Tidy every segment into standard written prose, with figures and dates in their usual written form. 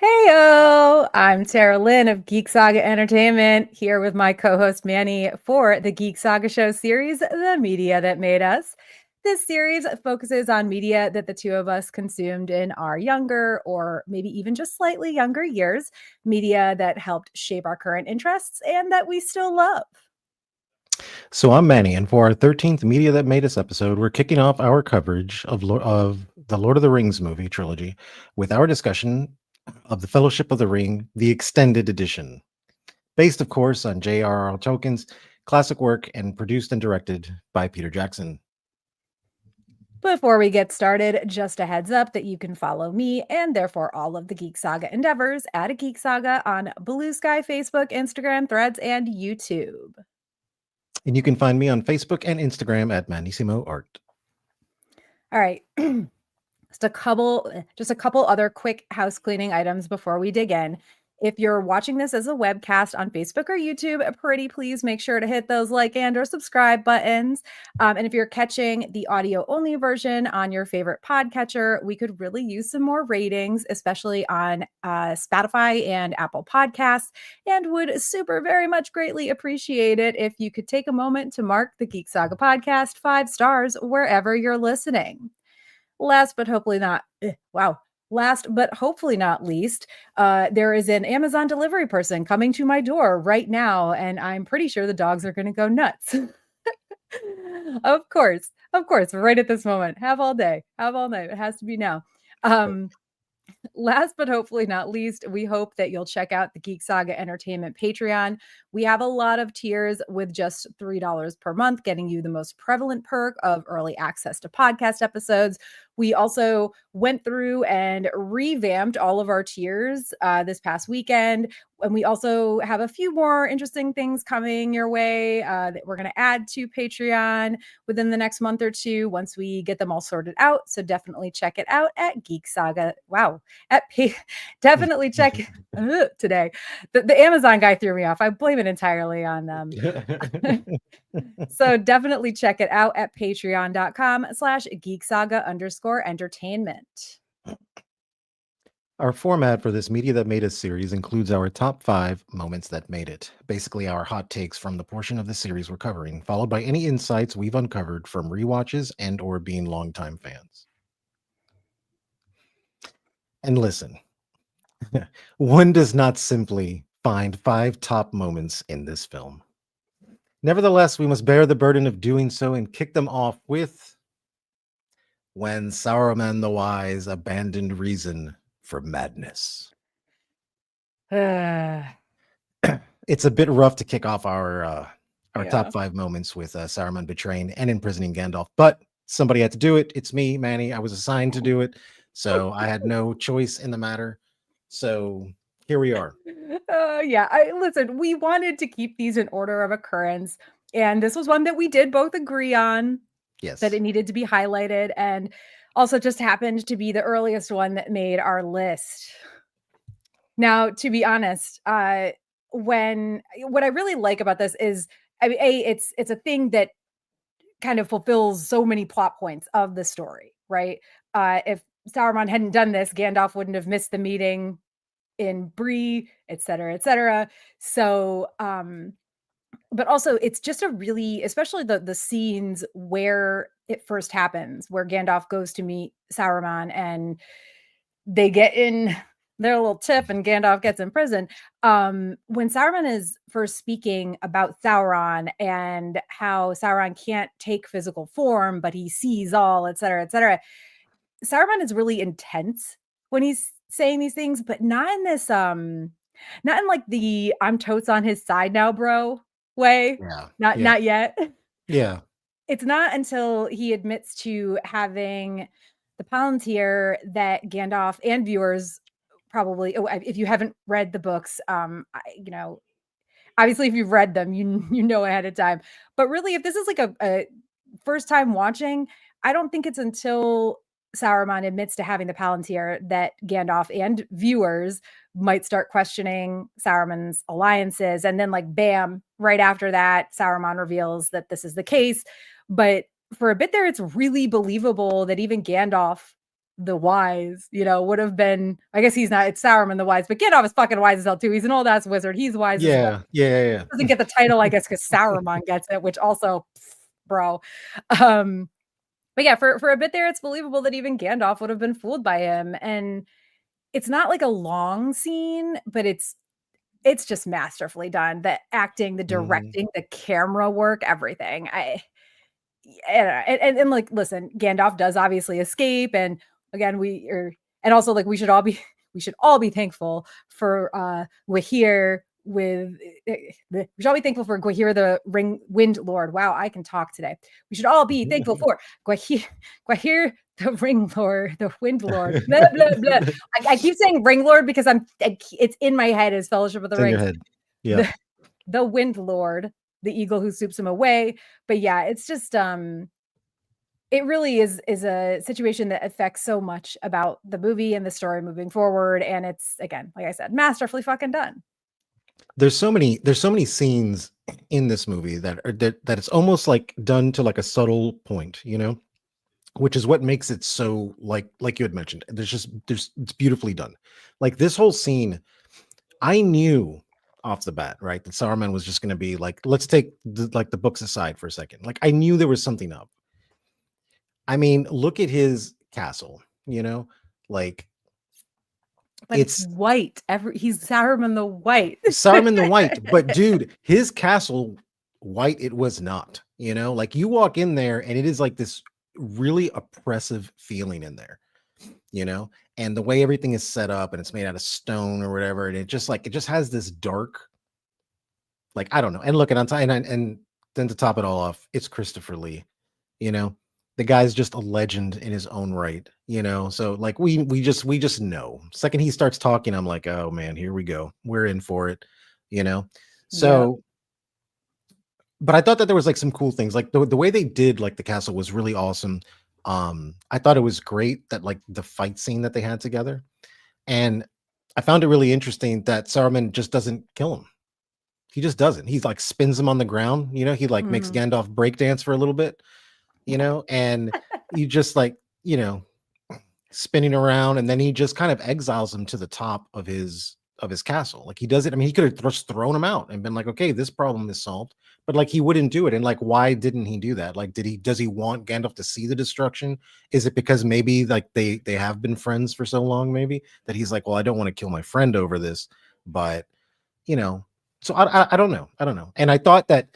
Heyo! I'm Tara Lynn of Geek Saga Entertainment, here with my co-host Manny for the Geek Saga Show series, The Media That Made Us. This series focuses on media that the two of us consumed in our younger or maybe even just slightly younger years, media that helped shape our current interests and that we still love. So I'm Manny, and for our 13th Media That Made Us episode, we're kicking off our coverage of the Lord of the Rings movie trilogy with our discussion of the Fellowship of the Ring, the extended edition, based, of course, on JRR Tolkien's classic work and produced and directed by Peter Jackson. Before we get started, just a heads up that you can follow me and therefore all of the Geek Saga endeavors at a Geek Saga on Blue Sky, Facebook, Instagram, Threads, and YouTube. And you can find me on Facebook and Instagram at Manissimo Art. All right. just a couple other quick house cleaning items before we dig in. If you're watching this as a webcast on Facebook or YouTube, pretty please make sure to hit those like and or subscribe buttons. And if you're catching the audio only version on your favorite podcatcher, we could really use some more ratings, especially on Spotify and Apple Podcasts, and would super very much greatly appreciate it if you could take a moment to mark the Geek Saga podcast 5 stars wherever you're listening. Last but hopefully not, last but hopefully not least, there is an Amazon delivery person coming to my door right now, and I'm pretty sure the dogs are going to go nuts. Of course, right at this moment. Have all day, have all night. It has to be now. Last but hopefully not least, we hope that you'll check out the Geek Saga Entertainment Patreon. We have a lot of tiers with just $3 per month, getting you the most prevalent perk of early access to podcast episodes. We also went through and revamped all of our tiers this past weekend. And we also have a few more interesting things coming your way that we're going to add to Patreon within the next month or two once we get them all sorted out. So definitely check it out at Geek Saga. Wow. Definitely check today. The Amazon guy threw me off. I blame it entirely on them. So definitely check it out at patreon.com/geeksaga_entertainment. Our format for this Media That Made Us series includes our top 5 moments that made it, basically our hot takes from the portion of the series we're covering, followed by any insights we've uncovered from rewatches and or being longtime fans. And listen, one does not simply find 5 top moments in this film. Nevertheless, we must bear the burden of doing so and kick them off with When Saruman the Wise Abandoned Reason for Madness. It's a bit rough to kick off our top 5 moments with Saruman betraying and imprisoning Gandalf, but somebody had to do it. It's me, Manny. I was assigned to do it, so I had no choice in the matter. So here we are. Listen, we wanted to keep these in order of occurrence, and this was one that we did both agree on. Yes. That it needed to be highlighted, and also just happened to be the earliest one that made our list. Now, to be honest, what I really like about this is, I mean, it's a thing that kind of fulfills so many plot points of the story, right? If Sauron hadn't done this, Gandalf wouldn't have missed the meeting in Bree, et cetera, et cetera. So, but also it's just a really, especially the scenes where it first happens, where Gandalf goes to meet Saruman and they get in their little tiff and Gandalf gets in prison. When Saruman is first speaking about Sauron and how Sauron can't take physical form, but he sees all, et cetera, et cetera. Saruman is really intense when he's saying these things, but not in this, not in like the I'm totes on his side now, bro way. Yeah. Not yet. Yeah. It's not until he admits to having the Palantir that Gandalf and viewers probably, if you haven't read the books, obviously if you've read them, you know ahead of time. But really, if this is like a first time watching, I don't think it's until Saruman admits to having the Palantir that Gandalf and viewers might start questioning Saruman's alliances. And then like, bam, right after that, Saruman reveals that this is the case. But for a bit there, it's really believable that even Gandalf the wise, would have been, I guess he's not, it's Saruman the wise, but Gandalf is fucking wise as hell too. He's an old ass wizard. He's wise as well. Yeah. Doesn't get the title, I guess, because Saruman gets it, which also, bro. Um, but yeah, for a bit there, it's believable that even Gandalf would have been fooled by him. And it's not like a long scene, but it's just masterfully done. The acting, the Mhm. directing, the camera work, everything. And like, listen, Gandalf does obviously escape, and again, and also like we should all be thankful for Gwahir with we should all be thankful for Gwahir the Wind Lord. Wow, I can talk today. We should all be thankful for Gwahir the Ring Lord, the Wind Lord. Blah blah blah. I keep saying Ring Lord because it's in my head as Fellowship of the It's in your Rings. head. Yeah. The the Wind Lord, the eagle who swoops him away. But yeah, it's just it really is a situation that affects so much about the movie and the story moving forward. And it's, again, like I said, masterfully fucking done. There's so many scenes in this movie that it's almost like done to like a subtle point, which is what makes it so like you had mentioned. There's it's beautifully done. Like this whole scene, I knew off the bat, right, that Saruman was just going to be like, let's take the books aside for a second. Like I knew there was something up. I mean, look at his castle, like But it's it's white. He's Saruman the White. Saruman the White, but dude, his castle white it was not, like you walk in there and it is like this really oppressive feeling in there, and the way everything is set up and it's made out of stone or whatever, and it just has this dark, like I don't know. And look, and then to top it all off, it's Christopher Lee, you know. The guy's just a legend in his own right, So like we just know. Second he starts talking, I'm like, oh man, here we go. We're in for it, you know. Yep. So, but I thought that there was like some cool things. Like the way they did like the castle was really awesome. I thought it was great that like the fight scene that they had together. And I found it really interesting that Saruman just doesn't kill him. He just doesn't. He's like spins him on the ground, he like makes Mhm. Gandalf breakdance for a little bit, and you just like, spinning around, and then he just kind of exiles him to the top of his castle. Like he does it. I mean, he could have just thrown him out and been like, okay, this problem is solved. But like he wouldn't do it. And like, why didn't he do that? Like, does he want Gandalf to see the destruction? Is it because maybe like they have been friends for so long, maybe that he's like, well, I don't want to kill my friend over this, but you know, so I don't know. I don't know. And I thought that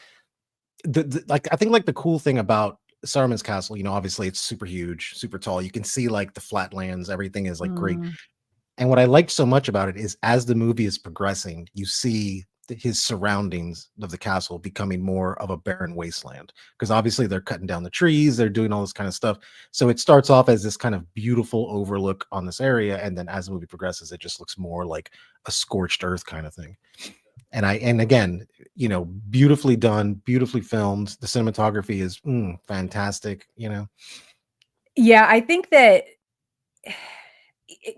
like I think like the cool thing about Saruman's castle, obviously it's super huge, super tall. You can see like the flatlands, everything is like great. Mm. And what I liked so much about it is as the movie is progressing, you see his surroundings of the castle becoming more of a barren wasteland because obviously they're cutting down the trees, they're doing all this kind of stuff. So it starts off as this kind of beautiful overlook on this area, and then as the movie progresses, it just looks more like a scorched earth kind of thing. And again, beautifully done, beautifully filmed. The cinematography is fantastic. Yeah, I think that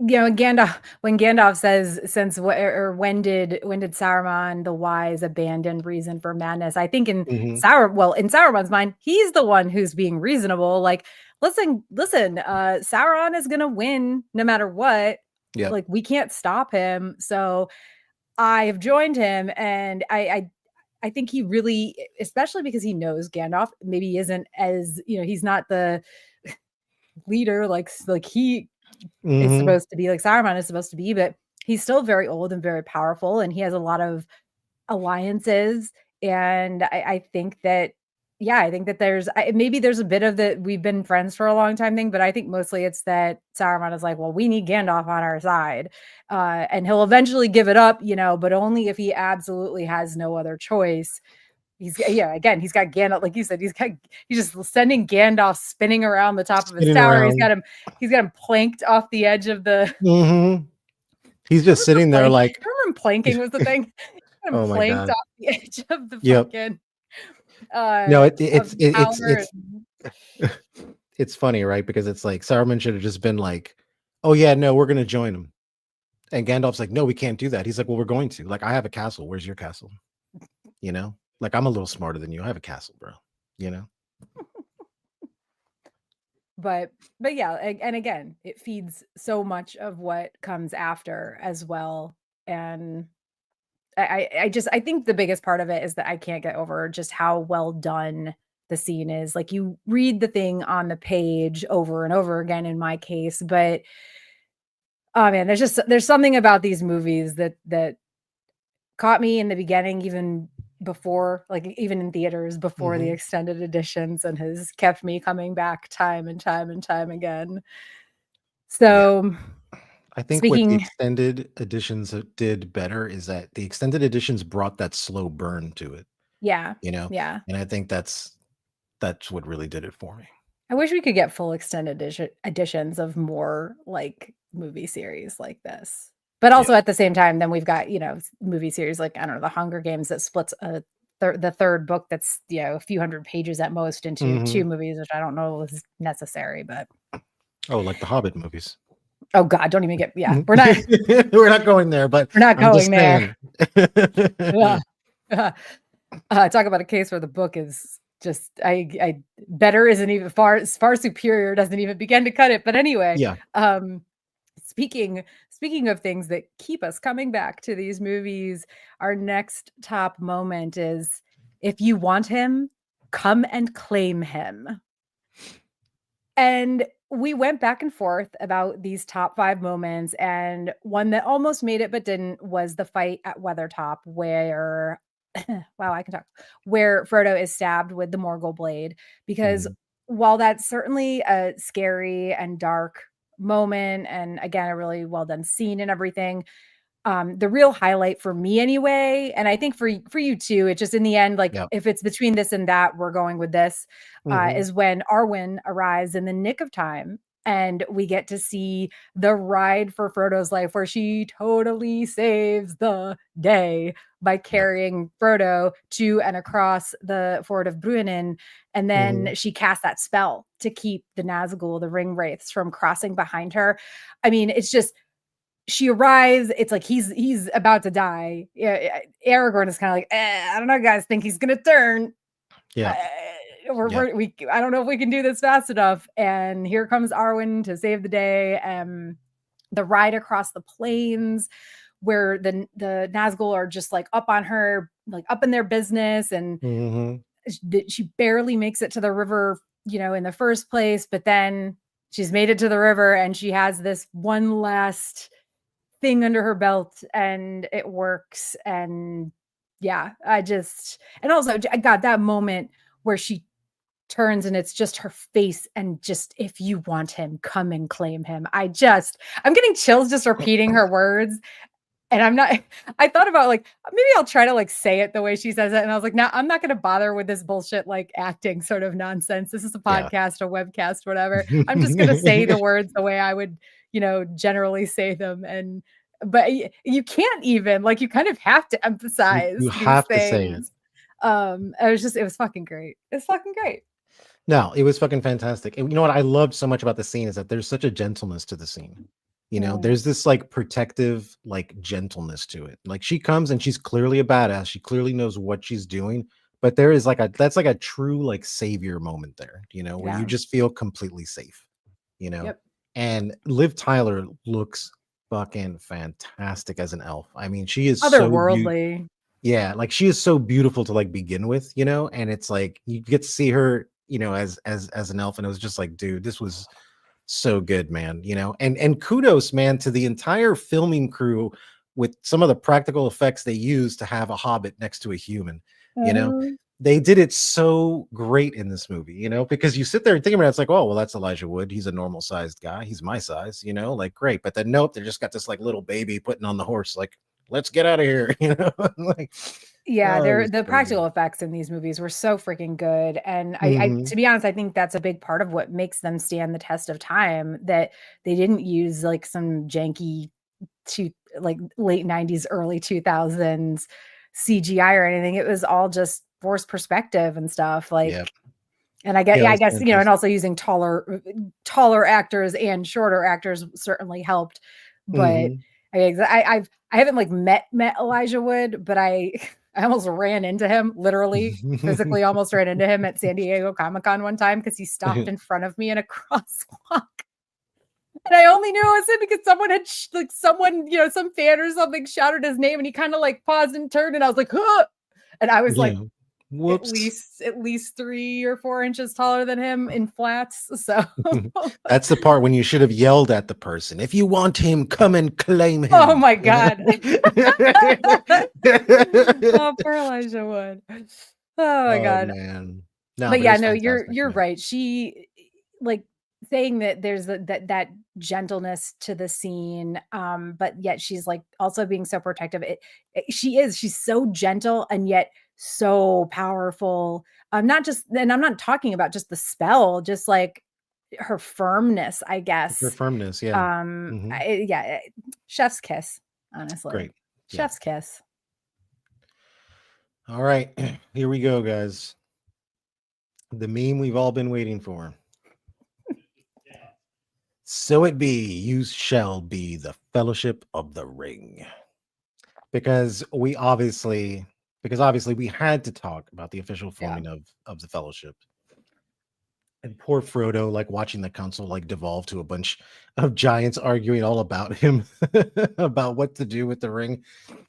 Gandalf, when Gandalf says, since or when did Saruman the Wise abandon reason for madness? I think Hmm. in Saruman's mind, he's the one who's being reasonable. Like, listen, Sauron is gonna win no matter what. Yep. Like, we can't stop him. So I have joined him, and I think he really, especially because he knows Gandalf, maybe he isn't as, he's not the leader like he is Hmm. supposed to be, like Saruman is supposed to be, but he's still very old and very powerful, and he has a lot of alliances. And I think that, yeah, I think that maybe there's a bit of the we've been friends for a long time thing, but I think mostly it's that Saruman is like, well, we need Gandalf on our side, and he'll eventually give it up, but only if he absolutely has no other choice. Again, he's got Gandalf, like you said, he's just sending Gandalf spinning around the top of his Spinning tower. around. He's got him planked off the edge of the Hmm. He's just sitting there like, remember when planking was the thing? Got him oh my planked god. off the edge of the Yep. fucking No, of the tower. it's funny, right? Because it's like Saruman should have just been like, "Oh yeah, no, we're gonna join him." And Gandalf's like, "No, we can't do that." He's like, "Well, we're going to. Like, I have a castle. Where's your castle? Like I'm a little smarter than you. I have a castle, bro. You know." but yeah, and again, it feeds so much of what comes after as well. And I think the biggest part of it is that I can't get over just how well done the scene is. Like, you read the thing on the page over and over again in my case, but oh man, there's something about these movies that caught me in the beginning, even before, like, even in theaters before the Mhm. extended editions, and has kept me coming back time and time and time again. Yeah. So, I think what the speaking extended editions did better is that the extended editions brought that slow burn to it, yeah, you know? yeah. And I think that's what really did it for me. I wish we could get full extended editions of more, like, movie series like this. But Yeah. also at the same time, then we've got, movie series like, I don't know, The Hunger Games that splits the 3rd book that's, a few hundred pages at most into 2 Mhm. movies, which I don't know is necessary, but Oh, like the Hobbit movies. oh god, don't even get yeah, Mhm. we're not We're not going there, but we're not I'm going just there. saying. Ugh. Talk about a case where the book is just I better isn't even far superior, doesn't even begin to cut it. But anyway, Yeah. um, speaking of things that keep us coming back to these movies, our next top moment is, if you want him, come and claim him. And we went back and forth about these top 5 moments, and one that almost made it but didn't was the fight at Weathertop where wow, I can talk. Where Frodo is stabbed with the Morgul blade, because Mhm. while that's certainly a scary and dark moment, and again, a really well done scene and everything, the real highlight for me anyway, and I think for you too, it's just in the end, like, Yep. if it's between this and that, we're going with this, Mhm. is when Arwen arrives in the nick of time, and we get to see the ride for Frodo's life, where she totally saves the day by Yep. carrying Frodo to and across the ford of Bruinen, and Mhm. then she casts that spell to keep the Nazgul, the ring wraiths, from crossing behind her. I mean, it's just, she arrives, it's like he's about to die. Yeah, Aragorn is kind of like, I don't know, guys, think he's gonna turn. Uh, Yep. Yep. I don't know if we can do this fast enough. And here comes Arwen to save the day. The ride across the plains, where the Nazgul are just like up on her, like up in their business, and Mhm. she barely makes it to the river, in the first place. But then she's made it to the river, and she has this one last thing under her belt, and it works. And yeah, and also I got that moment where she turns and it's just her face, and just, if you want him, come and claim him. I'm getting chills just repeating her words. And I'm not I thought about, like, maybe I'll try to, like, say it the way she says it, and I was like, "No, I'm not gonna bother with this bullshit, like, acting sort of nonsense. This is a Yeah. podcast, a webcast, whatever. I'm just gonna say the words the way I would, generally say them." And but you can't even, like, you kind of have to You emphasize these have to say it. things. It was fucking great. It's fucking great. No, it was fucking fantastic. And you know what I loved so much about the scene is that there's such a gentleness to the scene. Mm, There's this like protective, like gentleness to it. Like she comes and she's clearly a badass. She clearly knows what she's doing. But there is like that's like a true like savior moment there, where you yeah. just feel completely safe, you know. Yep. And Liv Tyler looks fucking fantastic as an elf. I mean, she is so beautiful. Otherworldly. Yeah, like, she is so beautiful to, like, begin with, and it's like, you get to see her, as an elf, and it was just like, "Dude, this was so good, man," and kudos, man, to the entire filming crew with some of the practical effects they used to have a hobbit next to a human, you know? Uh, They did it so great in this movie, because you sit there and think about it, it's like, "Oh, well, that's Elijah Wood, he's a normal-sized guy, he's my size," like, great, but then, nope, they just got this, like, little baby putting on the horse, like, "Let's get out of here," Like, Yeah, oh, it was the so good. practical effects in these movies were so freaking good, and I Mhm. to be honest, I think that's a big part of what makes them stand the test of time, that they didn't use, like, some janky to like, late '90s, early 2000s CGI or anything. It was all just forced perspective and stuff, Yep. like, and I get Yeah, it yeah, I was guess, and fantastic. also using taller actors and shorter actors certainly helped. But Mhm. I haven't, like, met Elijah Wood, but I I almost ran into him, literally, physically almost ran into him at San Diego Comic-Con one time because he stopped in front of me in a crosswalk. And I only knew it was him because someone had someone, some fan or something shouted his name, and he kind of like paused and turned, and I was like, huh! And I was like, Whoops. at least 3 or 4 inches taller than him in flats. So That's the part when you should have yelled at the person. If you want him, come and claim him. Oh my God. Oh, poor Elijah Wood. Oh my God. Man. No, But yeah, no, fantastic. you're right. She like saying that there's that gentleness to the scene, but yet she's like also being so protective. She's so gentle and yet so powerful. Not just, and I'm not talking about just the spell, just like her firmness, I Her guess. firmness, yeah. Chef's kiss, honestly. Great. Chef's kiss. All right, here we go, guys. The meme we've all been waiting for. So it be, you shall be the Fellowship of the Ring. Because obviously we had to talk about the official forming of the Fellowship. And poor Frodo, like watching the council like devolve to a bunch of giants arguing all about him, about what to do with the ring.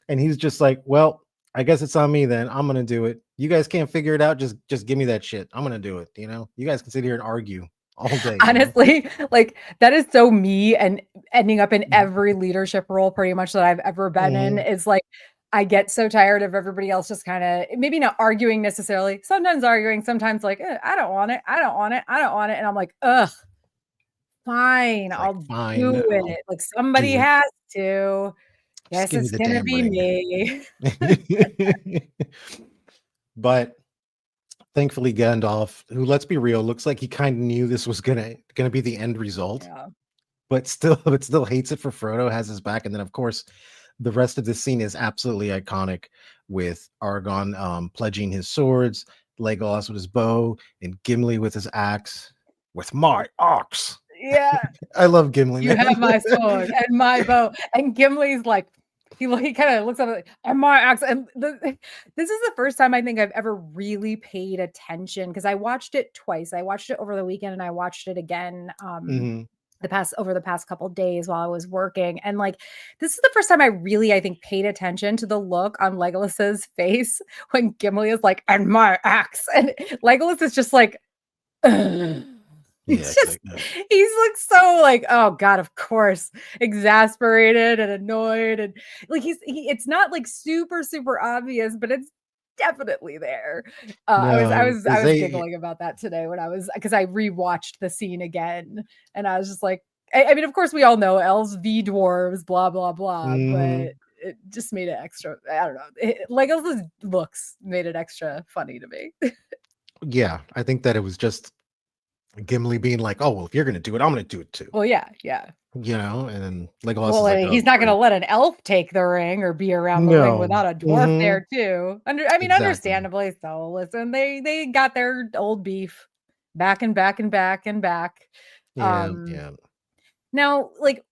And he's just like, well, I guess it's on me then. I'm gonna do it. You guys can't figure it out. Just give me that shit. I'm gonna do it. You guys can sit here and argue all day. Honestly, like that is so me, and ending up in every leadership role pretty much that I've ever been in is like, I get so tired of everybody else just kind of maybe not arguing necessarily, sometimes arguing, sometimes like, I don't want it. I don't want it. I don't want it. And I'm like, ugh, fine. I'll do it. Like somebody has to. Yes, it's gonna be me. But thankfully, Gandalf, who, let's be real, looks like he kind of knew this was gonna be the end result, but still hates it for Frodo, has his back. And then, of course, the rest of the scene is absolutely iconic with Aragorn pledging his swords, Legolas with his bow, and Gimli with his axe. With my ox. Yeah. I love Gimli. You have my sword and my bow. And Gimli's like, he kind of looks at it, and my axe. And this is the first time I think I've ever really paid attention, because I watched it twice. I watched it over the weekend and I watched it again over the past couple days while I was working. And like, this is the first time I really, I think, paid attention to the look on Legolas's face when Gimli is like, and my axe. And Legolas is just like, ugh. He's looks so like, oh God, of course, exasperated and annoyed, and like it's not like super obvious, but it's definitely there. I was giggling about that today because I rewatched the scene again, and I was just like, I mean, of course, we all know elves v dwarves, blah blah blah, but it just made it extra. I don't know. Legolas' looks made it extra funny to me. Yeah, I think that it was just Gimli being like, oh, well, if you're going to do it, I'm going to do it too. Well, yeah. And then Legolas is like, he's not going to let an elf take the ring or be around the ring without a dwarf there too. Understandably so. Listen, they got their old beef back and back and back and back. Yeah. Now, like,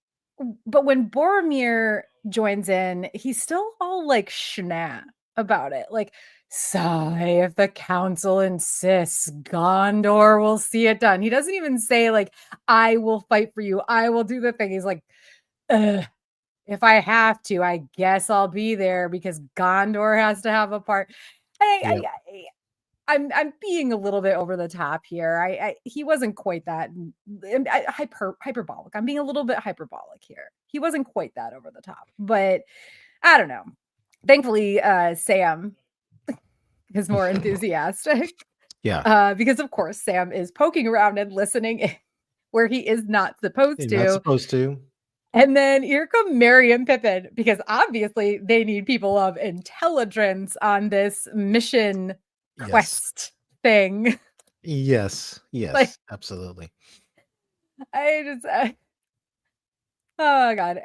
but when Boromir joins in, he's still all like schna about it. Like, sigh, if the council insists, Gondor will see it done. He doesn't even say like, I will fight for you, I will do the thing. He's like, if I have to, I guess I'll be there because Gondor has to have a part. I'm being a little bit over the top here. He wasn't quite that hyperbolic. I'm being a little bit hyperbolic here. He wasn't quite that over the top, but I don't know. Thankfully, Sam is more enthusiastic. Yeah. Because of course Sam is poking around and listening where he is not supposed to. And then here come Merry and Pippin, because obviously they need people of intelligence on this mission quest thing. Yes, like, absolutely. Oh my God.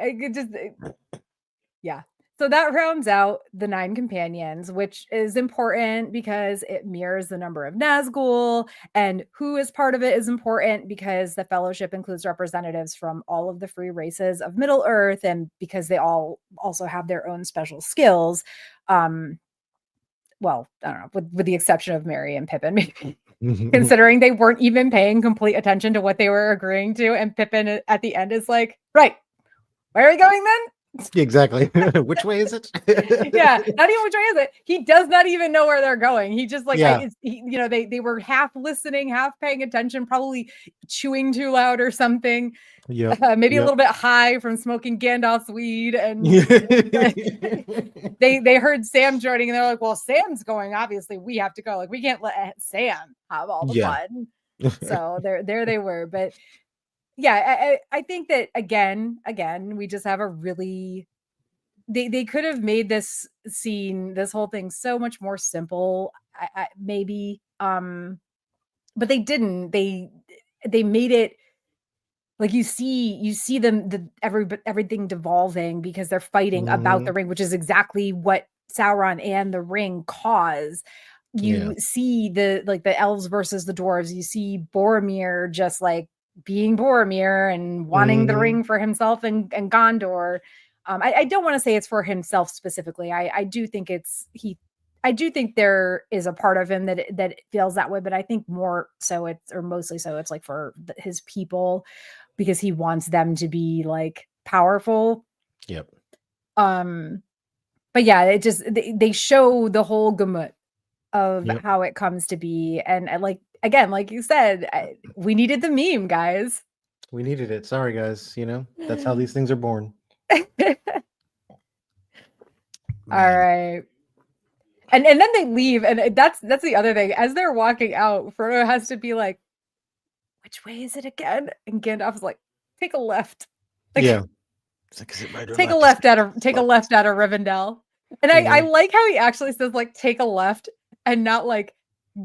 Yeah. So that rounds out the 9 companions, which is important because it mirrors the number of Nazgul, and who is part of it is important because the Fellowship includes representatives from all of the free races of Middle Earth, and because they all also have their own special skills. well, I don't know, with the exception of Merry and Pippin, maybe, considering they weren't even paying complete attention to what they were agreeing to. And Pippin at the end is like, right, where are we going then? Exactly. Which way is it? Yeah, not even which way is it. He does not even know where they're going. He just like, Yeah. they were half listening, half paying attention, probably chewing too loud or something. Yep. Maybe a Yep. little bit high from smoking Gandalf's weed, and they heard Sam joining, and they're like, "Well, Sam's going. Obviously, we have to go. Like, we can't let Sam have all the Yeah. fun." So there they were. But yeah, I think that again, we just have a really they could have made this scene, this whole thing, so much more simple. Maybe, but they didn't. They made it like you see them everything devolving because they're fighting about the Mhm. ring, which is exactly what Sauron and the ring cause. Yeah. You see the elves versus the dwarves. You see Boromir just like being Boromir and wanting the Mhm. ring for himself and Gondor. I don't want to say it's for himself specifically. I do think I do think there is a part of him that it feels that way, but I think more so mostly so it's like for his people because he wants them to be like powerful. Yep. Um, but yeah, it just they show the whole gamut of Yep. how it comes to be, and like again, like you said, we needed the meme, guys. We needed it. Sorry, guys. That's how these things are born. All Man. right. And then they leave, and that's the other thing. As they're walking out, Frodo has to be like, "Which way is it again?" And Gandalf's like, "Take a left." Like, Yeah. It's like, is it right or take a left? It's left like, out of it's left. Rivendell. And I Mhm. like how he actually says like take a left and not like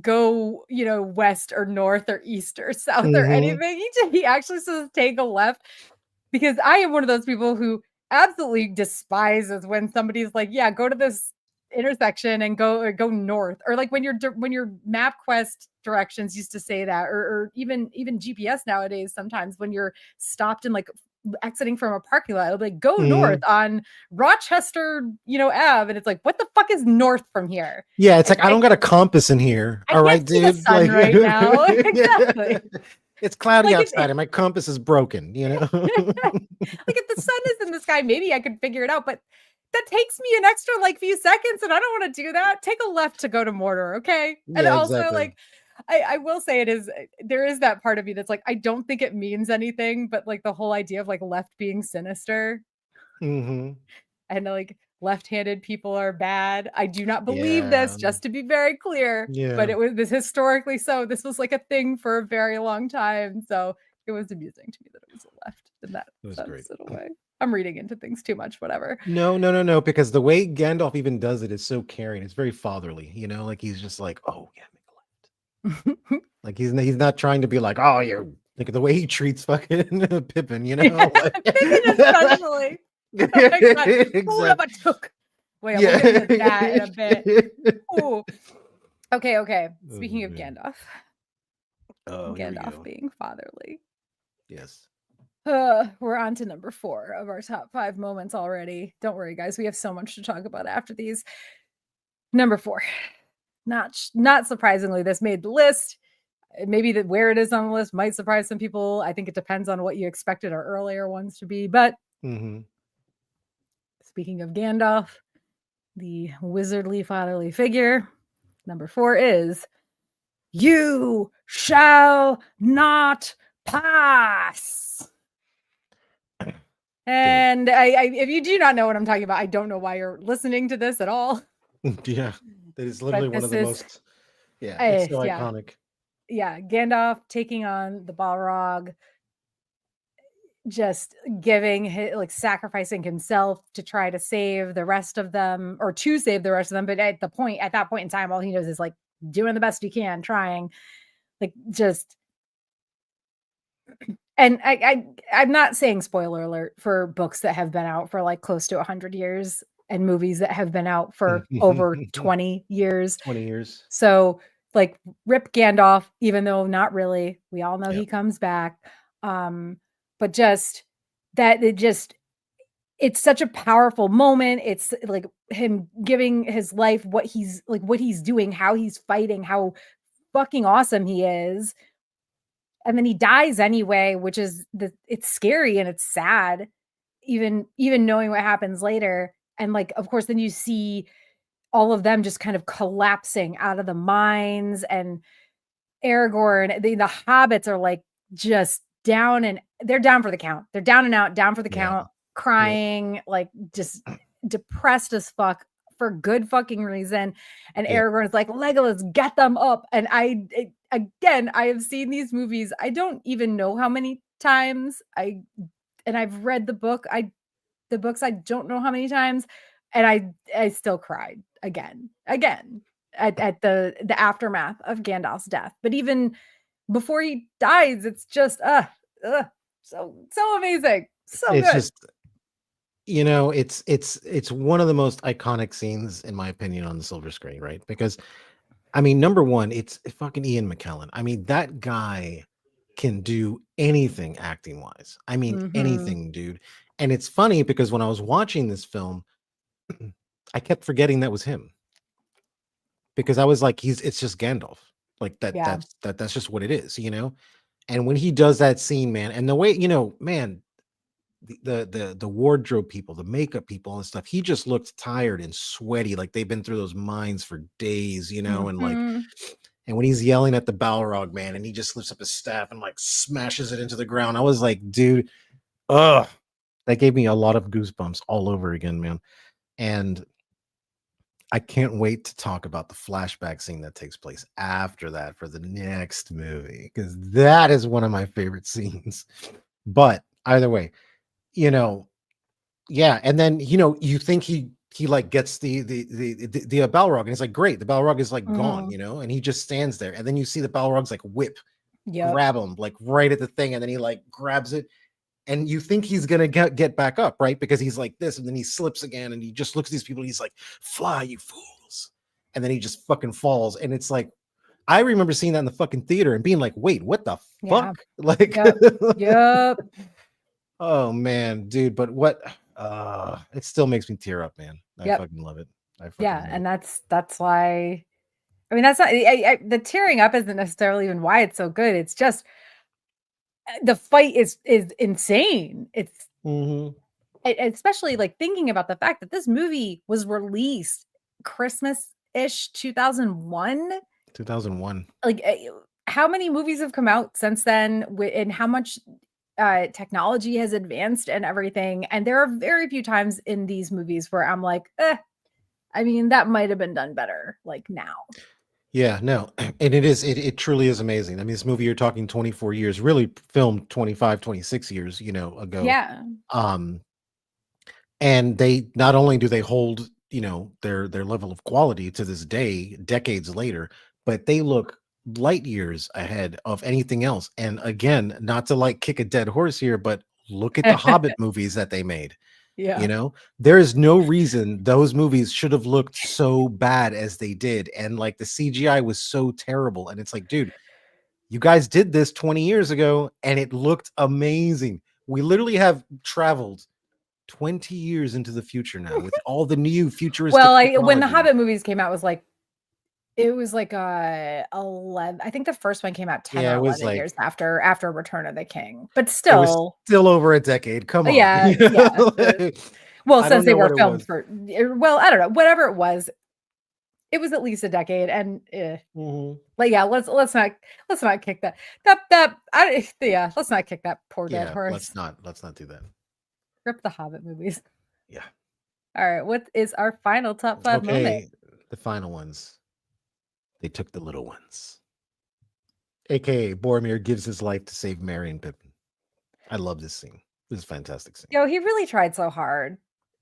go, west or north or east or south or Mhm. anything. He actually says take a left because I am one of those people who absolutely despises when somebody's like, yeah, go to this intersection and go north, or like when your MapQuest directions used to say that, or even GPS nowadays sometimes when you're stopped and like exiting from a parking lot, it'll be like go north Mhm. on Rochester, Ave, and it's like what the fuck is north from here? Yeah, it's I, like I I don't got a compass in here. I All can't right, see the dude. sun Like, right now. yeah. Exactly. It's cloudy Like outside and my compass is broken, you know? like if the sun is in the sky, maybe I could figure it out, but that takes me an extra like few seconds and I don't want to do that. Take a left to go to Mordor, okay? And Yeah, also exactly. like I will say there is that part of me that's like I don't think it means anything, but like the whole idea of like left being sinister Mhm. and like left-handed people are bad. I do not believe this, Yeah. just to be very clear, but Yeah. it was this historically so. This was like a thing for a very long time. So it was amusing to me that it was a left in that It was great. sense in a way. I'm reading into things too much, whatever. No, no, no, no, because the way Gandalf even does it is so caring. It's very fatherly, like he's just like, "Oh, yeah, make a left." Like he's not trying to be like, "Oh, you're," like the way he treats fucking Pippin, Yeah, like Pippin especially. Oh my god. Who have I exactly. took? Wait, we'll Yeah. get into that in a bit. Ooh. Okay. Oh Speaking of man. Gandalf, Oh, here we Gandalf go. being fatherly. Yes. We're on to number 4 of our top 5 moments already. Don't worry, guys. We have so much to talk about after these. Number 4. Not surprisingly, this made the list. Maybe that where it is on the list might surprise some people. I think it depends on what you expected our earlier ones to be. But Mhm. speaking of Gandalf, the wizardly fatherly figure, number 4 is you shall not pass. Dude. And if you do not know what I'm talking about, I don't know why you're listening to this at all. Yeah. That is literally But one of this the is, most, yeah, it's so yeah, iconic. Gandalf taking on the Balrog, just like sacrificing himself to try to save the rest of them, or to save the rest of them. But at that point in time, all he knows is like doing the best he can, trying, like just and I'm not saying spoiler alert for books that have been out for like close to 100 years and movies that have been out for over 20 years. 20 years. So like rip Gandalf, even though not really. We all know Yep. he comes back. But just that it's such a powerful moment. It's like him giving his life, what he's doing, how he's fighting, how fucking awesome he is. And then he dies anyway, which is it's scary and it's sad, even knowing what happens later. And like, of course, then you see all of them just kind of collapsing out of the mines, and Aragorn, the hobbits are like just down, and they're down for the count. They're down and out, down for the Yeah. count, Yep. crying, like just depressed as fuck for good fucking reason. And Yep. Aragorn's like, Legolas, get them up. And again, I have seen these movies. I don't even know how many times and I've read the books, I don't know how many times, and I still cried again at the aftermath of Gandalf's death. But even before he dies, it's just so amazing, so It's good. just, it's one of the most iconic scenes in my opinion on the silver screen, right? Because I mean, number one, it's fucking Ian McKellen. I mean, that guy can do anything acting wise. I mean, Mhm. anything, dude. And it's funny because when I was watching this film, I kept forgetting that was him because I was like, it's just Gandalf. Like that, Yeah. that's just what it is, you know? And when he does that scene, man, and the way, man, the wardrobe people, the makeup people and stuff, he just looked tired and sweaty, like they've been through those mines for days, and like, Mhm. and when he's yelling at the Balrog, man, and he just lifts up his staff and like smashes it into the ground, I was like, dude, ugh, that gave me a lot of goosebumps all over again, man. And I can't wait to talk about the flashback scene that takes place after that for the next movie, because that is one of my favorite scenes. But either way, you know, yeah, and then you think he like gets the Balrog, and he's like, great, the Balrog is like gone, Mhm. and he just stands there, and then you see the Balrog's like whip Yep. grab him like right at the thing, and then he like grabs it, and you think he's gonna get back up, right? Because he's like this, and then he slips again, and he just looks at these people, and he's like, fly, you fools, and then he just fucking falls, and it's like, I remember seeing that in the fucking theater and being like, wait, what the Yeah. fuck? Like, Yep. Yep. oh man, dude, but what it still makes me tear up, man. I Yep. fucking love it. I fucking Yeah, love and it. that's why, I mean, that's not the tearing up isn't necessarily even why it's so good. It's just the fight is insane. It's Mhm. especially like thinking about the fact that this movie was released Christmas-ish 2001. 2001. Like how many movies have come out since then, and how much technology has advanced and everything. And there are very few times in these movies where I'm like, I mean, that might have been done better like now. Yeah, no. And it truly is amazing. I mean, this movie, you're talking 24 years, really filmed 25, 26 years, ago. Yeah. Um and they not only do they hold, their level of quality to this day, decades later, but they look light years ahead of anything else. And again, not to like kick a dead horse here, but look at the Hobbit movies that they made. Yeah. There is no reason those movies should have looked so bad as they did, and like the CGI was so terrible, and it's like, dude, you guys did this 20 years ago and it looked amazing. We literally have traveled 20 years into the future now with all the new futuristic Well, when the technology. Hobbit movies came out, it was like 11, I think the first one came out 10 Yeah, or it was 11 like, years after Return of the King. But it was still, still over a decade. Come on. yeah, yeah. Well, I since don't they know were what it filmed was. for well, I don't know, whatever it was at least a decade. And Mhm. but yeah, let's not kick that yeah, let's not kick that poor dead Yeah, horse. let's not do that. Rip the Hobbit movies. Yeah. All right, what is our final top 5 moment? Okay, the final ones. They took the little ones. AKA Boromir gives his life to save Merry and Pippin. I love this scene. This is a fantastic scene. He really tried so hard.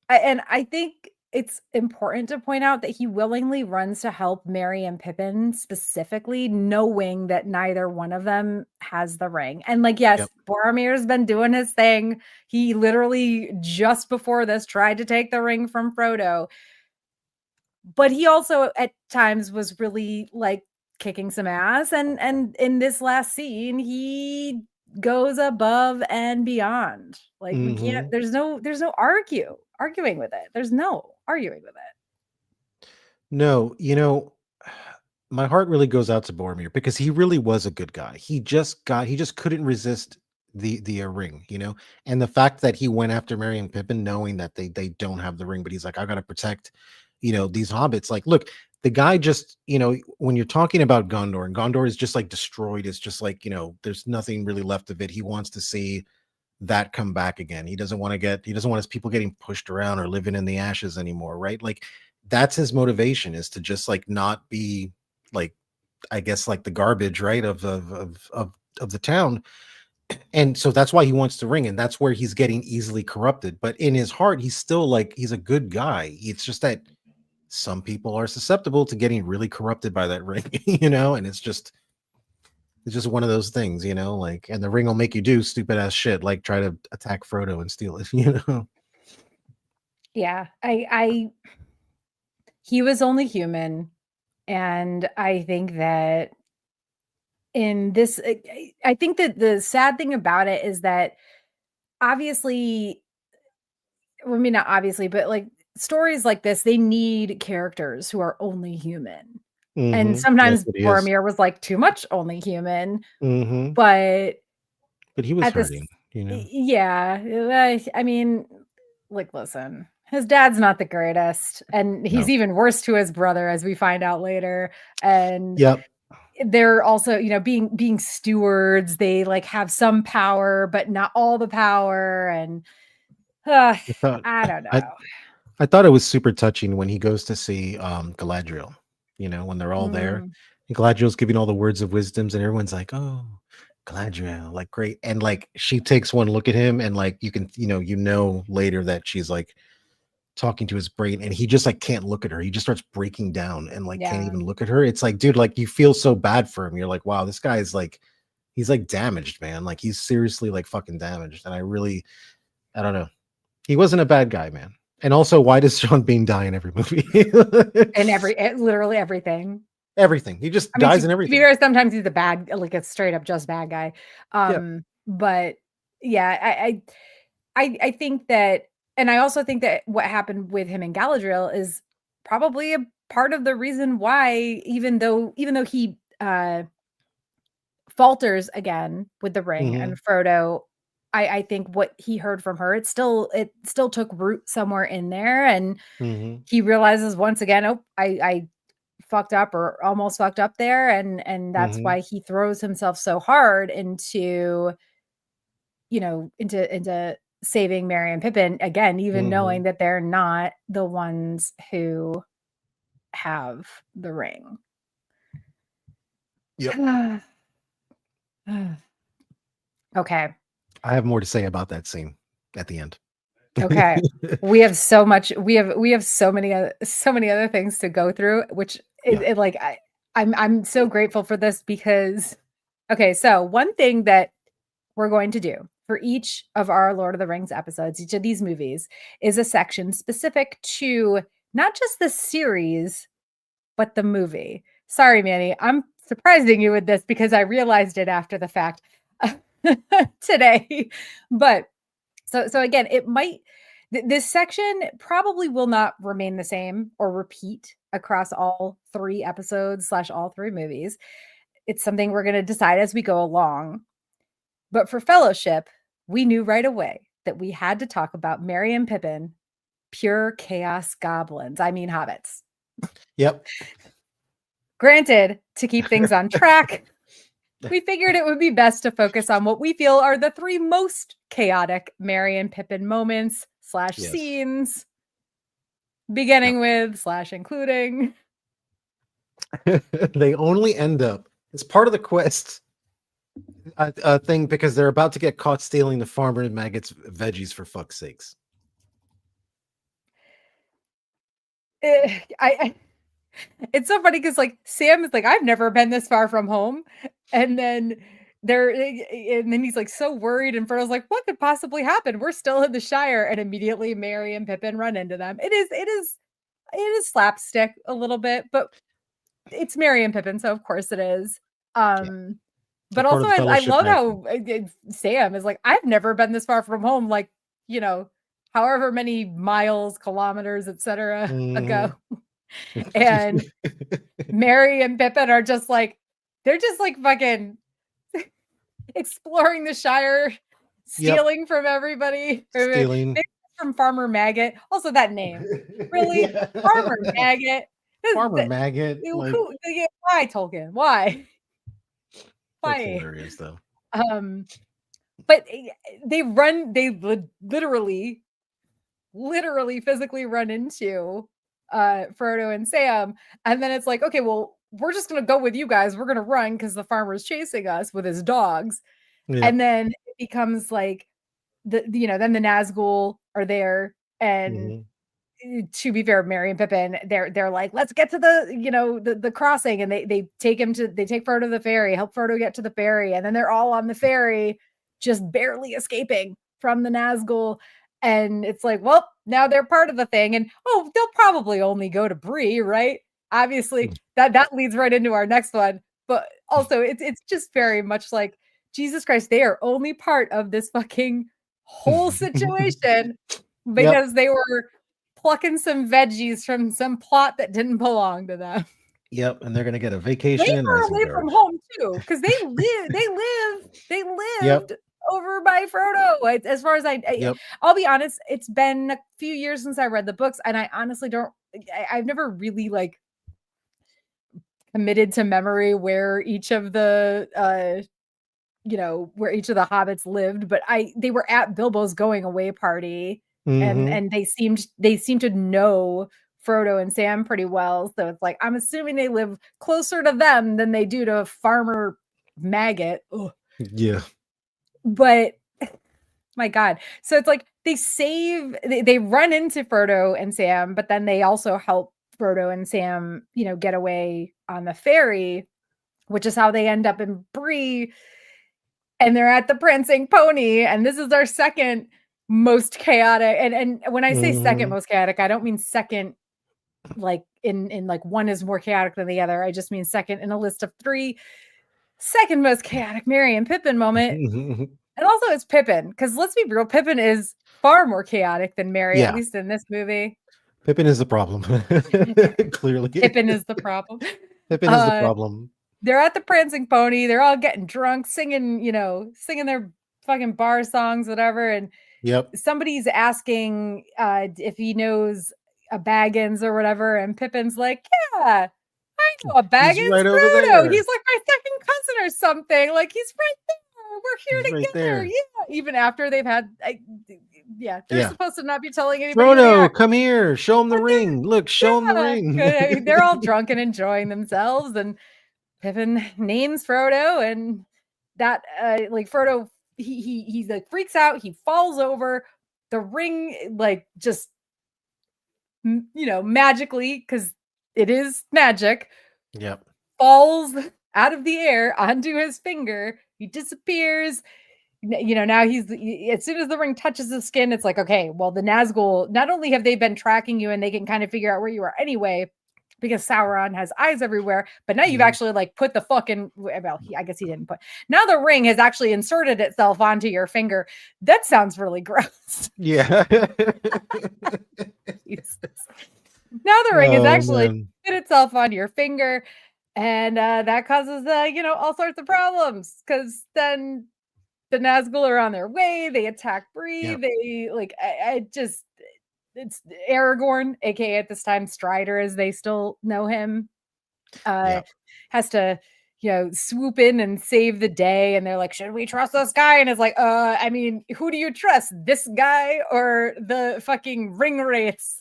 And I think it's important to point out that he willingly runs to help Merry and Pippin specifically, knowing that neither one of them has the ring. And like, yes, Yep. Boromir's been doing his thing. He literally just before this tried to take the ring from Frodo, but he also at times was really like kicking some ass. And in this last scene, he goes above and beyond. Like we can't, Hmm. there's no arguing with it. There's no arguing with it. No, my heart really goes out to Boromir because he really was a good guy. He just couldn't resist the ring, and the fact that he went after Merry and Pippin, knowing that they don't have the ring, but he's like, I gotta protect, these hobbits. Like, look, the guy just, when you're talking about Gondor, and Gondor is just like destroyed, it's just like, there's nothing really left of it. He wants to see that come back again. He doesn't want his people getting pushed around or living in the ashes anymore, right? Like that's his motivation, is to just like not be like, I guess, like the garbage, right, of the town. And so that's why he wants to ring, and that's where he's getting easily corrupted. But in his heart, he's still like, he's a good guy. It's just that some people are susceptible to getting really corrupted by that ring, and it's just one of those things, like, and the ring will make you do stupid ass shit, like try to attack Frodo and steal it. Yeah. He was only human. And I think that in this, I think that the sad thing about it is that obviously, well, I mean, not obviously, but like stories like this, they need characters who are only human. And That's sometimes what he is. Boromir was like too much only human, Hmm. but But he was at this, hurting. yeah, I mean, like, listen, his dad's not the greatest, and he's No. even worse to his brother, as we find out later. And Yep. they're also, being stewards, they like have some power, but not all the power. And uh, I thought I don't know. I I thought it was super touching when he goes to see Galadriel, when they're all there. Mm, And Galadriel's giving all the words of wisdoms, and everyone's like, "Oh, Galadriel, like great." And like she takes one look at him, and like you can, later that she's like talking to his brain, and he just like can't look at her. He just starts breaking down and like can't yeah. even look at her. It's like, dude, like you feel so bad for him. You're like, wow, this guy is like, he's like damaged, man. Like he's seriously like fucking damaged. And I don't know. He wasn't a bad guy, man. And also, why does Sean Bean die in every movie? And literally everything. Everything. He just I mean, dies to in be everything. fair, sometimes he's a bad, like a straight up just bad guy. Yeah. But yeah, I think that, and I also think that what happened with him and Galadriel is probably a part of the reason why, even though he falters again with the ring Hmm. and Frodo, I think what he heard from her, it still took root somewhere in there, and Hmm. he realizes once again, oh, I fucked up or almost fucked up there, and that's Hmm. why he throws himself so hard into, into saving Merry and Pippin again, even knowing Hmm. that they're not the ones who have the ring. Yep. Okay. I have more to say about that scene at the end. Okay. We have so much, we have so many other things to go through, which Yeah. it like I'm so grateful for this because okay, so one thing that we're going to do for each of our Lord of the Rings episodes, each of these movies, is a section specific to not just the series, but the movie. Sorry, Manny, I'm surprising you with this because I realized it after the fact today. But so again, it might this section probably will not remain the same or repeat across all three episodes slash all three movies. It's something we're going to decide as we go along. But for Fellowship, we knew right away that we had to talk about Merry and Pippin, pure chaos goblins. I mean, hobbits. Yep. Granted, to keep things on track, we figured it would be best to focus on what we feel are the three most chaotic Merry and Pippin moments slash Yes. scenes, Yep. beginning with slash including. They only end up, it's part of the quest thing, because they're about to get caught stealing the farmer maggot's veggies, for fuck's sakes. I it's so funny because like Sam is like, I've never been this far from home. And then and then he's like so worried, and Frodo's like, what could possibly happen? We're still in the Shire, and immediately Merry and Pippin run into them. It is slapstick a little bit, but it's Merry and Pippin, so of course it is. Yeah. Um But Part also, of the I Fellowship love Magnet. how Sam is like, I've never been this far from home, like, however many miles, kilometers, etc. ago. And Mary and Pippin are just like, they're just like fucking exploring the Shire, Yep. stealing from everybody. Stealing. From Farmer Maggot. Also, that name. Really? Yeah. Farmer Maggot? Farmer Maggot. Like, Why, Tolkien? Why? that's Why? hilarious, though. But they literally physically run into Frodo and Sam, and then it's like, okay, well, we're just gonna go with you guys. We're gonna run because the farmer's chasing us with his dogs, Yep. and then it becomes like then the Nazgul are there, and to be fair, Merry and Pippin, they're like, let's get to the crossing, and they take Frodo to the ferry, help Frodo get to the ferry, and then they're all on the ferry, just barely escaping from the Nazgul. And it's like, well, now they're part of the thing, and they'll probably only go to Bree, right? Obviously, that leads right into our next one. But also, it's just very much like, Jesus Christ, they are only part of this fucking whole situation because they were plucking some veggies from some plot that didn't belong to them. Yep, and they're gonna get a They vacation in were away from Isengard. home too, because they lived over by Frodo. As far as I'll be honest, it's been a few years since I read the books, and I honestly don't. I've never really like committed to memory where each of the where each of the hobbits lived, but they were at Bilbo's going away party, and they seemed to know Frodo and Sam pretty well. So it's like, I'm assuming they live closer to them than they do to Farmer Maggot. Ugh. Yeah. But my God. So it's like they run into Frodo and Sam, but then they also help Frodo and Sam, get away on the ferry, which is how they end up in Bree. And they're at the Prancing Pony, and this is our second most chaotic. And when I say second most chaotic, I don't mean second like in like one is more chaotic than the other. I just mean second in a list of 3. Second most chaotic Merry and Pippin moment. And also it's Pippin, because let's be real, Pippin is far more chaotic than Merry, at least in this movie. Pippin is the problem. Clearly. Pippin is the problem. Pippin is the problem. They're at the Prancing Pony. They're all getting drunk, singing their fucking bar songs, whatever. And somebody's asking if he knows a Baggins or whatever. And Pippin's like, yeah, I know a Baggins. He's right Frodo. over there. He's like my second cousin or something. Like, he's right there. We're here together. Right, yeah. Even after they've had, they're supposed to not be telling anybody. Frodo, come here. Show him the ring. Look, show him the ring. They're all drunk and enjoying themselves. And Pippin names Frodo, and that like Frodo, he like freaks out. He falls over. The ring like just magically, because it is magic. Falls out of the air onto his finger. He disappears. Now he's as soon as the ring touches his skin, it's like, okay, well, the Nazgul, not only have they been tracking you and they can kind of figure out where you are anyway, because Sauron has eyes everywhere, but now you've actually like put the fucking, well, I guess he didn't put, now the ring has actually inserted itself onto your finger. That sounds really gross. Yeah. Jesus. Now the ring has actually put itself on your finger, and that causes all sorts of problems, because then the Nazgul are on their way. They attack Bree. They like, it's Aragorn, aka at this time Strider, as they still know him, has to swoop in and save the day. And they're like, should we trust this guy? And it's like, I mean, who do you trust, this guy or the fucking ring wraiths?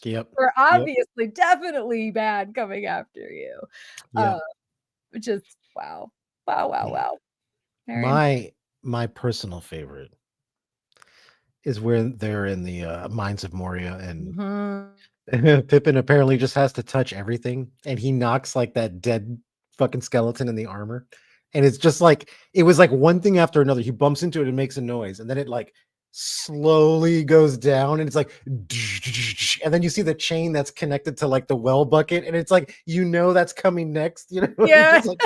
We're obviously definitely bad coming after you. Which is wow. My personal favorite is where they're in the mines of Moria, and Pippin apparently just has to touch everything, and he knocks like that dead fucking skeleton in the armor, and it's just like, it was like one thing after another. He bumps into it and makes a noise, and then it like slowly goes down, and it's like, and then you see the chain that's connected to like the well bucket, and it's like, that's coming next, Yeah. Like,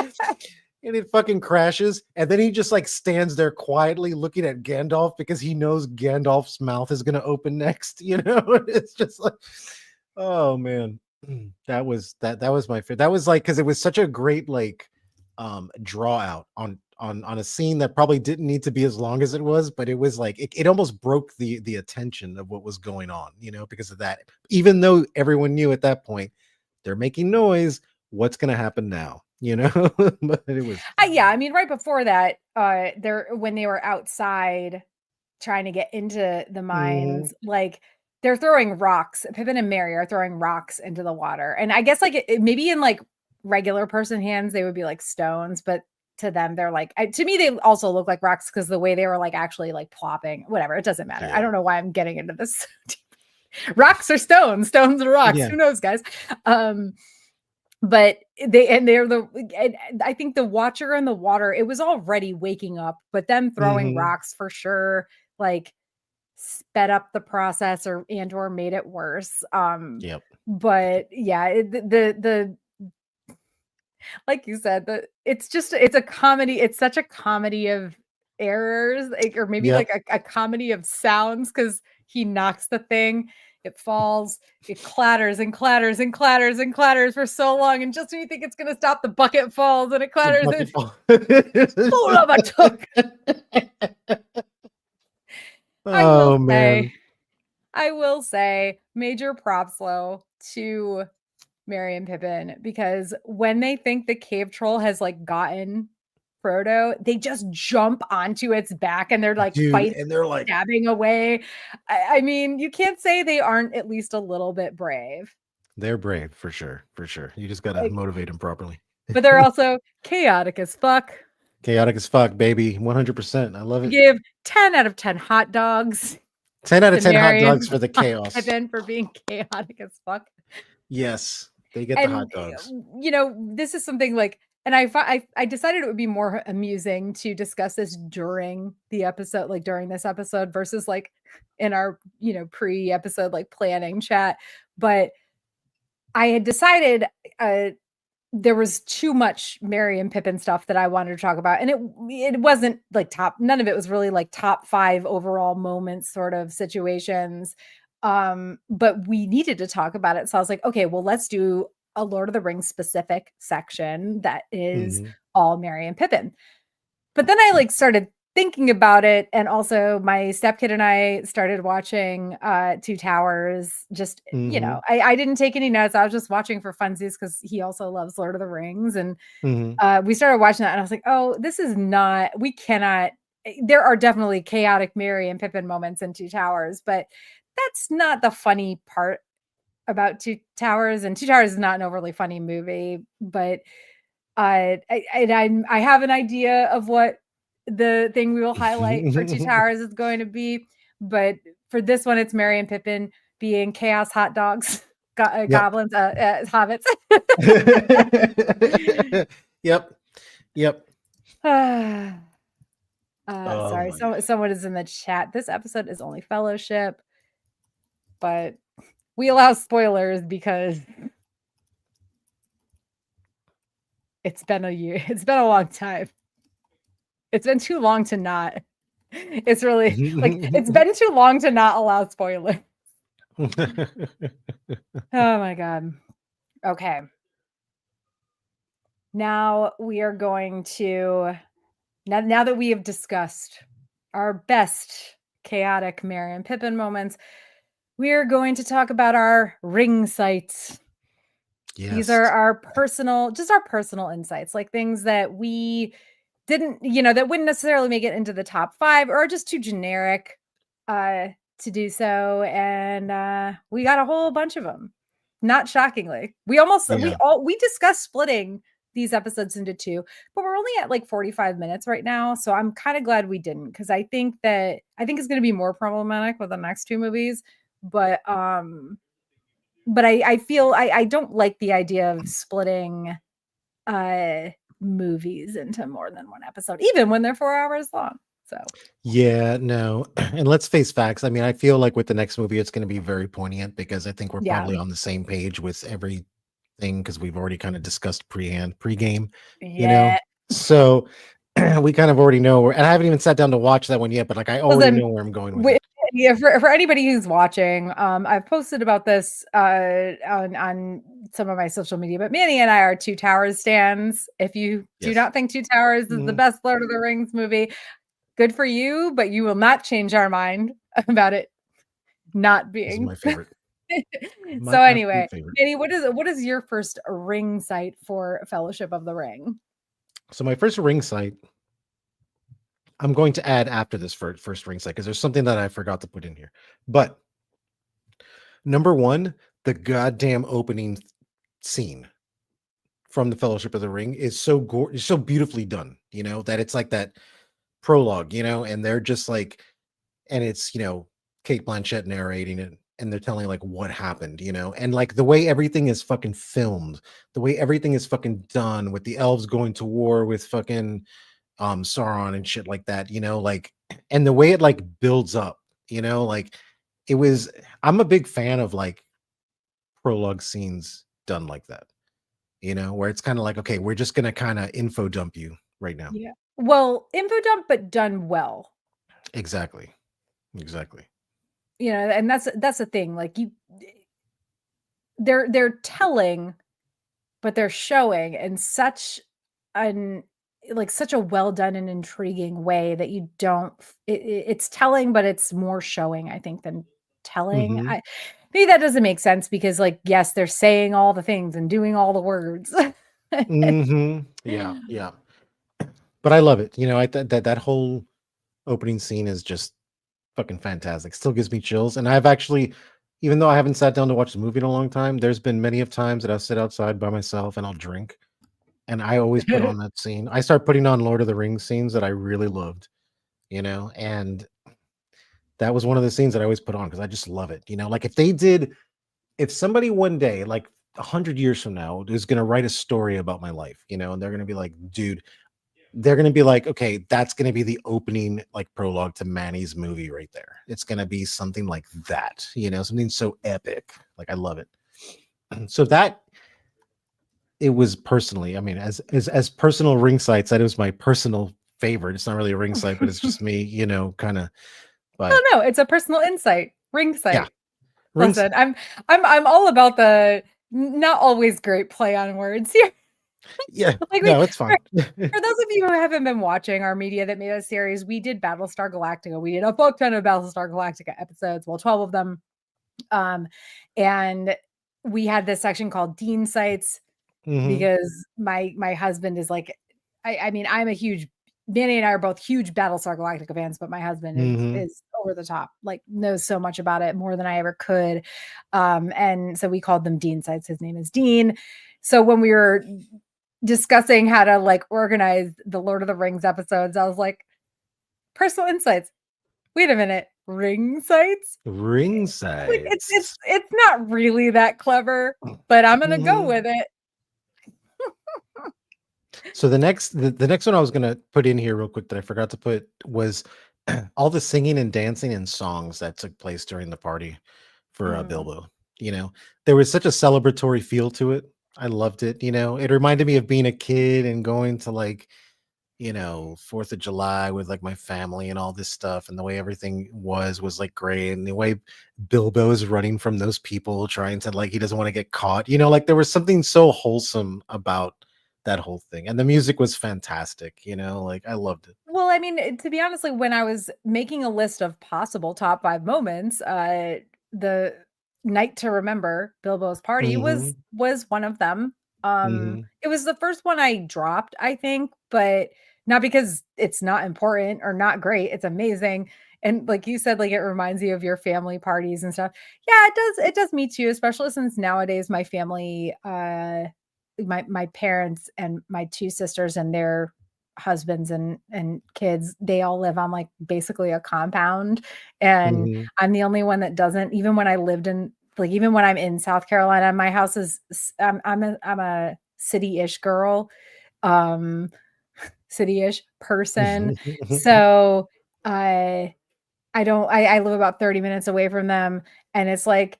and it fucking crashes. And then he just like stands there quietly looking at Gandalf because he knows Gandalf's mouth is gonna open next. It's just like, oh man. That was my favorite. That was like because it was such a great like draw out on a scene that probably didn't need to be as long as it was, but it was like it almost broke the attention of what was going on, because of that. Even though everyone knew at that point they're making noise, what's gonna happen now? But it was Yeah, I mean, right before that, when they were outside trying to get into the Mhm. mines, like they're throwing rocks. Pippin and Merry are throwing rocks into the water. And I guess like maybe in like regular person hands, they would be like stones, but to them, they're like, to me, they also look like rocks because the way they were like actually like plopping, whatever. It doesn't matter. I yeah. don't know why I'm getting into this. Rocks or stones or rocks. Yeah. Who knows, guys? But they're I think the watcher in the water, it was already waking up, but them throwing Mhm. rocks for sure, like sped up the process or made it worse. Yep. But yeah, the like you said, it's a comedy. It's such a comedy of errors, like, or maybe like Yep. a comedy of sounds because he knocks the thing, it falls, it clatters and clatters and clatters and clatters for so long, and just when you think it's gonna stop, the bucket falls and it The clatters and bucket ball. full of a took. I will Oh say, man. major props though to Merry and Pippin because when they think the cave troll has like gotten Frodo, they just jump onto its back and they're like Dude, fighting, and they're like, stabbing away. I mean, you can't say they aren't at least a little bit brave. they're brave for sure, for sure. You just gotta Like, motivate them properly. but they're also chaotic as fuck. Chaotic as fuck, baby. 100%. I love We it. give 10 out of 10 hot dogs 10 out of to 10 hot Merry dogs and for the chaos. Pippin for being chaotic as fuck. Yes, they get the hot And, dogs. this is something like and I decided it would be more amusing to discuss this during the episode, like, during this episode versus, like, in our, pre-episode, like, planning chat, but I had decided, uh, there was too much Merry and Pippin stuff that I wanted to talk about, and it wasn't, like, none of it was really, like, top 5 overall moments sort of situations, but we needed to talk about it, so I was like, "Okay, well, let's do a Lord of the Rings specific section that is Mhm, all Merry and Pippin." But then I, like, started thinking about it, and also my stepkid and I started watching, Two Towers, just, mhm, I didn't take any notes, I was just watching for funsies because he also loves Lord of the Rings, and, mhm. we started watching that, and I was like, "Oh, this is not we cannot." There are definitely chaotic Merry and Pippin moments in Two Towers, but that's not the funny part about Two Towers, and Two Towers is not an overly funny movie, but I have an idea of what the thing we will highlight for Two Towers is going to be, but for this one, it's Merry and Pippin being chaos hot dogs, Yep. goblins, hobbits. Yep, yep. Oh Sorry, my god. someone is in the chat. This episode is only fellowship, but we allow spoilers because it's been a year. It's been a long time. It's been too long to not. It's really like it's been too long to not allow spoilers. Oh my god. Okay. Now we are going to now that we have discussed our best chaotic Merry and Pippin moments, we are going to talk about our ring sites. These are Yes. our personal insights, like things that we didn't, that wouldn't necessarily make it into the top 5 or are just too generic uh to do so. And we got a whole bunch of them. Not shockingly. Yeah. We discussed splitting these episodes into 2, but we're only at like 45 minutes right now. So I'm kind of glad we didn't because I think it's gonna be more problematic with the next 2 movies. But I feel I don't like the idea of splitting uh movies into more than one episode, even when they're 4 hours long. So Yeah, no. And let's face facts. I mean, I feel like with the next movie, it's going to be very poignant because I think we're yeah. probably on the same page with everything because we've already kind of discussed pre-game, you Yeah. know? So we kind of already know, and I haven't even sat down to watch that one yet, but like I already Listen, know where I'm going with we it. yeah, for anybody who's watching, I've posted about this, on some of my social media, but Manny and I are Two Towers stans. If you do Yes. not think Two Towers is the Mhm. best Lord of the Rings movie, good for you, but you will not change our mind about it not This is being. my favorite. My So anyway, absolute favorite. Manny, what is your first ring site for Fellowship of the Ring? So my first ring site, I'm going to add after this first ring site because there's something that I forgot to put in here. But number one, the goddamn opening scene from the Fellowship of the Ring is so so beautifully done, that it's like that prologue, and they're just like, and it's, Kate Blanchett narrating it, and they're telling like what happened, and like the way everything is fucking filmed, the way everything is fucking done with the elves going to war with fucking Sauron and shit like that, like, and the way it like builds up, like it was, I'm a big fan of like prologue scenes done like that, where it's kind of like, okay, we're just gonna kind of info dump you right now. Yeah. Well, info dump, but done well. Exactly. Exactly. And that's the thing. Like they're telling, but they're showing in an such a well done and intriguing way that you don't it's telling, but it's more showing, I think, than telling. Hmm. I Maybe that doesn't make sense because, like, yes, they're saying all the things and doing all the words. Hmm. Yeah, yeah. But I love it. That whole opening scene is just fucking fantastic. Still gives me chills. And I've actually, even though I haven't sat down to watch the movie in a long time, there's been many of times that I'll sit outside by myself and I'll drink. And I always put on that scene. I start putting on Lord of the Rings scenes that I really loved, and that was one of the scenes that I always put on because I just love it. Like if somebody one day, like 100 years from now, is gonna write a story about my life, and they're gonna be like, dude, they're gonna be like, okay, that's gonna be the opening like prologue to Manny's movie right there. It's gonna be something like that, something so epic. Like I love it. So that it was personally, I mean, as personal ring sites, that it was my personal favorite. It's not really a ring site, but it's just me, kind of. But Oh no, it's a personal insight. Ring yeah, sight. rings. Listen, I'm all about the not always great play on words here. Yeah, Like no, it's for fine. for those of you who haven't been watching our Media That Made Us series, we did Battlestar Galactica. We did a fuck ton of Battlestar Galactica episodes, well, 12 of them. Um, and we had this section called Dean Sites Hmm. because my husband is like, I mean, I'm a huge Danny and I are both huge Battlestar Galactica fans, but my husband is Hmm. is over the top, like knows so much about it more than I ever could. And so we called them Dean Sites. His name is Dean. So when we were discussing how to like organize the Lord of the Rings episodes, I was like, personal insights. Wait a minute, ring sites? Ring Like it's sites. it's not really that clever, but I'm gonna go Mhm. with it. So the next one I was gonna put in here real quick that I forgot to put was all the singing and dancing and songs that took place during the party for Mm. Bilbo. There was such a celebratory feel to it. I loved it. It reminded me of being a kid and going to like 4th of July with like my family and all this stuff, and the way everything was like great, and the way Bilbo is running from those people trying to like he doesn't want to get caught. Like there was something so wholesome about that whole thing, and the music was fantastic. Like I loved it. Well, I mean, to be honest, like when I was making a list of possible top 5 moments, the Night to Remember, Bilbo's party was Hmm. was one of them. Hmm. It was the first one I dropped, I think, but not because it's not important or not great. It's amazing. And like you said, like it reminds you of your family parties and stuff. Yeah, it does me too, especially since nowadays my family, my parents and my 2 sisters and their husbands and kids, they all live on like basically a compound. And Hmm. I'm the only one that doesn't, even when I lived in like even when I'm in South Carolina, my house is I'm a city-ish girl, um, city-ish person. So I live about 30 minutes away from them, and it's like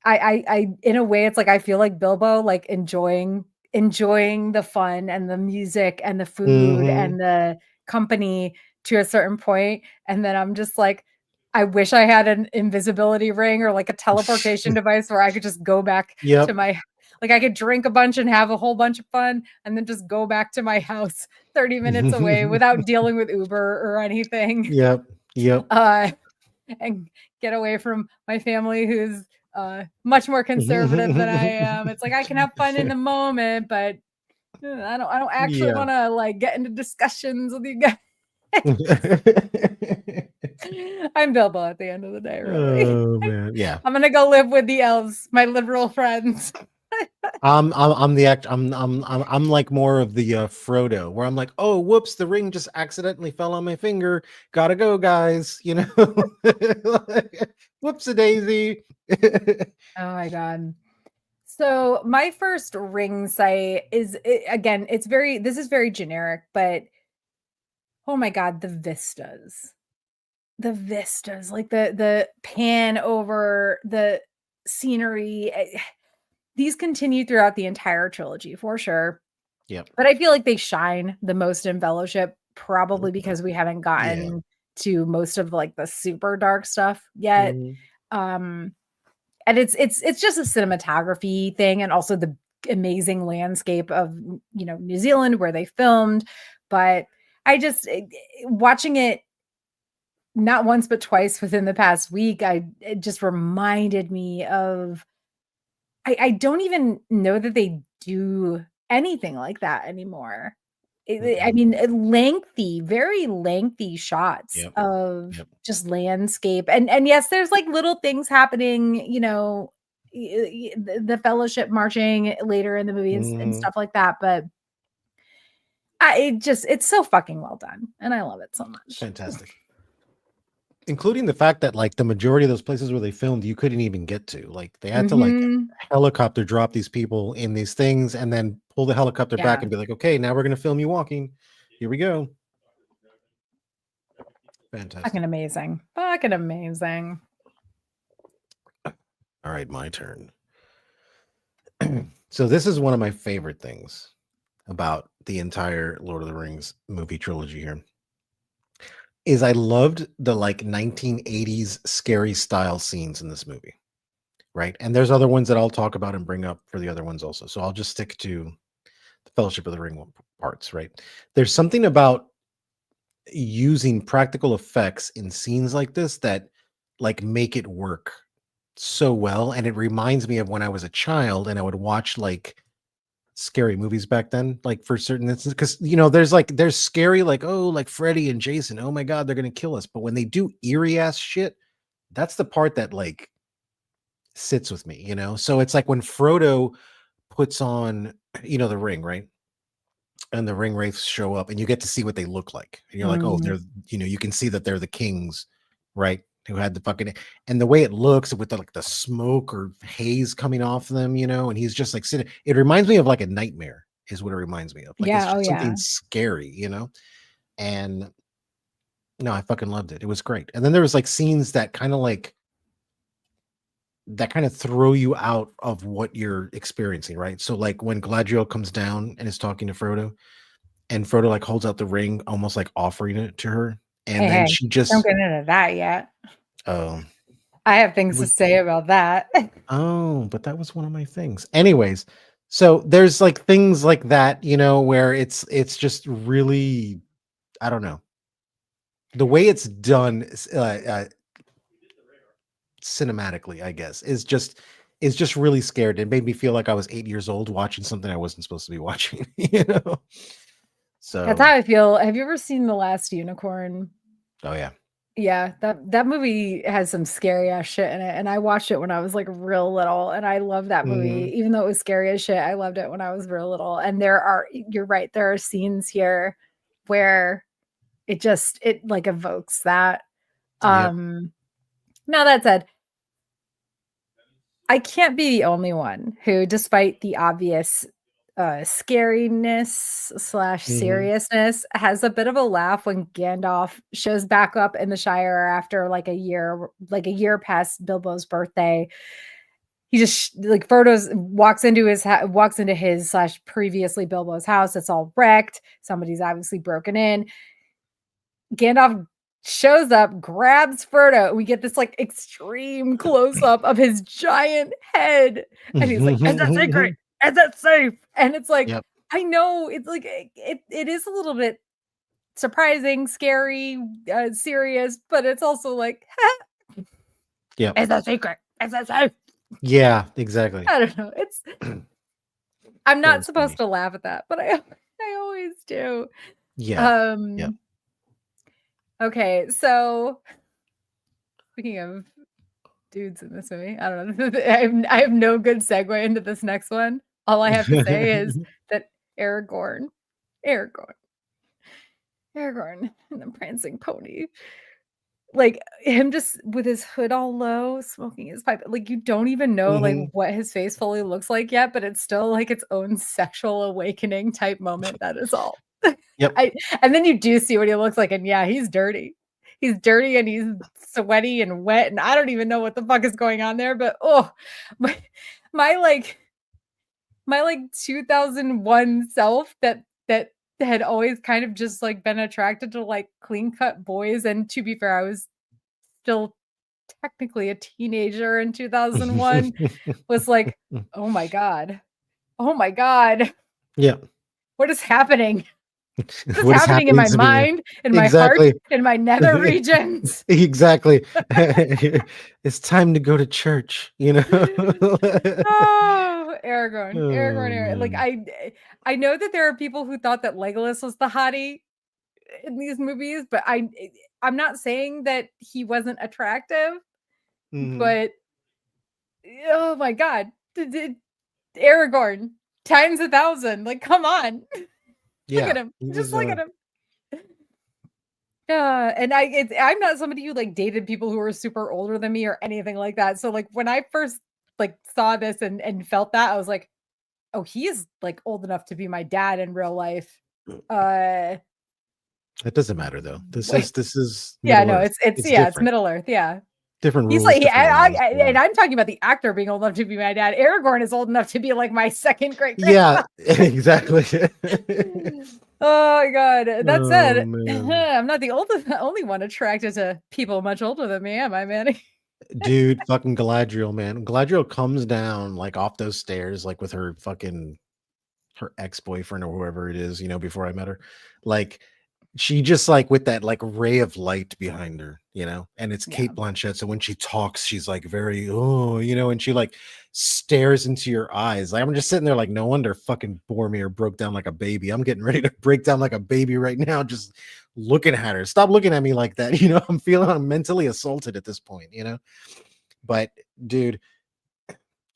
I in a way, it's like I feel like Bilbo, like, enjoying enjoying the fun and the music and the food Mhm. and the company to a certain point, and then I'm just like, I wish I had an invisibility ring or like a teleportation device where I could just go back to Yep. my like I could drink a bunch and have a whole bunch of fun and then just go back to my house 30 minutes away without dealing with Uber or anything. Yep. Yep. Uh and get away from my family who's much more conservative than I am. It's like I can have fun in the moment, but I don't actually Yeah. want to like get into discussions with you guys. I'm Bilbo at the end of the day, really. Oh, man. Yeah. I'm gonna go live with the elves, my literal friends. I'm the act. I'm like more of the Frodo, where I'm like, oh, whoops, the ring just accidentally fell on my finger. Gotta go, guys. You know, whoops a daisy. Oh my god. So my first ring site is again, this is very generic, but oh my god, the vistas. The vistas, like the pan over the scenery. These continue throughout the entire trilogy for sure. Yep. But I feel like they shine the most in Fellowship, probably because we haven't Yeah. gotten to most of like the super dark stuff yet. Mhm. Um and it's just a cinematography thing and also the amazing landscape of New Zealand where they filmed. But I just watching it not once but twice within the past week, it just reminded me of I don't even know that they do anything like that anymore. I Mm-mm. mean, lengthy, very lengthy shots Yep. of Yep. just landscape, and yes, there's like little things happening, the Fellowship marching later in the movie and Mhm. stuff like that, but it's so fucking well done, and I love it so much. Fantastic. Including the fact that like the majority of those places where they filmed, you couldn't even get to. Like they had to like Mhm. helicopter drop these people in these things and then pull the helicopter back Yeah. and be like, okay, now we're gonna film you walking. Here we go. Fucking Fantastic. amazing. Fucking amazing. All right, my turn. So this is one of my favorite things about the entire Lord of the Rings movie trilogy here is I loved the like 1980s scary style scenes in this movie, right? And there's other ones that I'll talk about and bring up for the other ones also. So I'll just stick to the Fellowship of the Ring parts, right? There's something about using practical effects in scenes like this that like make it work so well, and it reminds me of when I was a child and I would watch like scary movies back then, like for certain instances, because there's scary, like, oh, like Freddy and Jason, oh my god, they're gonna kill us. But when they do eerie ass shit, that's the part that like sits with me. So it's like when Frodo puts on the ring, right? And the ring wraiths show up and you get to see what they look like. And you're like, oh, Mhm. you can see that they're the kings, right? Who had the fucking, and the way it looks with the smoke or haze coming off them, and he's just like sitting. It reminds me of like a nightmare, is what it reminds me of. Like it's Yeah, oh just yeah. something scary. And no, I fucking loved it. It was great. And then there was like scenes that kind of throw you out of what you're experiencing, right? So like when Galadriel comes down and is talking to Frodo, and Frodo like holds out the ring, almost like offering it to her, and Hey, then hey, she don't just get into that yet. oh, I have it things to was say about that. but that was one of my things. Anyways, so there's like things like that, where it's just really, I don't know, the way it's done cinematically, I guess, is just really scared. It made me feel like I was 8 years old watching something I wasn't supposed to be watching. That's So, how I feel. Have you ever seen The Last Unicorn? oh yeah. Yeah, that movie has some scary ass shit in it, and I watched it when I was, like, real little, and I love that movie. Mhm. Even though it was scary as shit, I loved it when I was real little, and you're right, there are scenes here where it, like, evokes that. Yep. Um, Now that said, I can't be the only one who, despite the obvious, Mhm. scariness/seriousness, has a bit of a laugh when Gandalf shows back up in the Shire after, like, a year past Bilbo's birthday. he just like Frodo's walks into his slash previously Bilbo's house. It's all wrecked. Somebody's obviously broken in. Gandalf shows up, grabs Frodo. We get this like extreme close up of his giant head, and he's like, "Is that secret? Is that safe?" And it's like, Yep. I know it's like it is a little bit surprising, scary, serious, but it's also like, Yep. "Is that secret? Is that safe?" Yeah, exactly. I don't know. It's I'm That not was funny. supposed to laugh at that, but I always do. Yeah. Yep. Um. Okay, so speaking of dudes in this movie, I don't know. I have no good segue into this next one. All I have to say is that Aragorn, Aragorn, Aragorn, and the prancing pony. Like him just with his hood all low, smoking his pipe. Like you don't even know like Mhm. what his face fully looks like yet, but it's still like its own sexual awakening type moment. That is all. Yep. I and then you do see what he looks like, and yeah, he's dirty. He's dirty and he's sweaty and wet, and I don't even know what the fuck is going on there. But oh, my my like my like 2001 self that had always kind of just like been attracted to like clean cut boys. And to be fair, I was still technically a teenager in 2001, was like, oh my God. Oh my God. Yep. What is happening? What is What is happening in happening my to me? mind, in my heart, Exactly. in my nether regions? Exactly. It's time to go to church, you know? Oh, Aragorn, Aragorn, Oh, Aragorn. Like man. I know that there are people who thought that Legolas was the hottie in these movies, but I'm not saying that he wasn't attractive, Mhm. but oh my God, Aragorn times 1,000. Like, come on, look Yeah. at him, He just was, look at him. And I'm not somebody who like dated people who were super older than me or anything like that. So like when I first like saw this and felt that, I was like, oh, he is like old enough to be my dad in real life. Uh, it doesn't matter, though. wait, This is yeah, Middle no, Earth. it's It's yeah, it's different. Middle Earth, yeah. Different He's rules, like, different laws. Yeah. and I'm talking about the actor being old enough to be my dad. Aragorn is old enough to be like my second great Yeah, grandfather. exactly. Oh my God. That Oh, said, man. I'm not the only one attracted to people much older than me, am I, Manny? Dude, fucking Galadriel, man. Galadriel comes down, like, off those stairs, like, with her fucking her ex-boyfriend or whoever it is, before I met her. Like, she just, like, with that, like, ray of light behind her, and it's Yeah. Kate Blanchett, so when she talks, she's, like, very, "Oh," and she, like, stares into your eyes. Like, I'm just sitting there like, "No wonder fucking Boromir broke down like a baby. I'm getting ready to break down like a baby right now just looking at her. Stop looking at me like that." I'm mentally assaulted at this point. But, dude,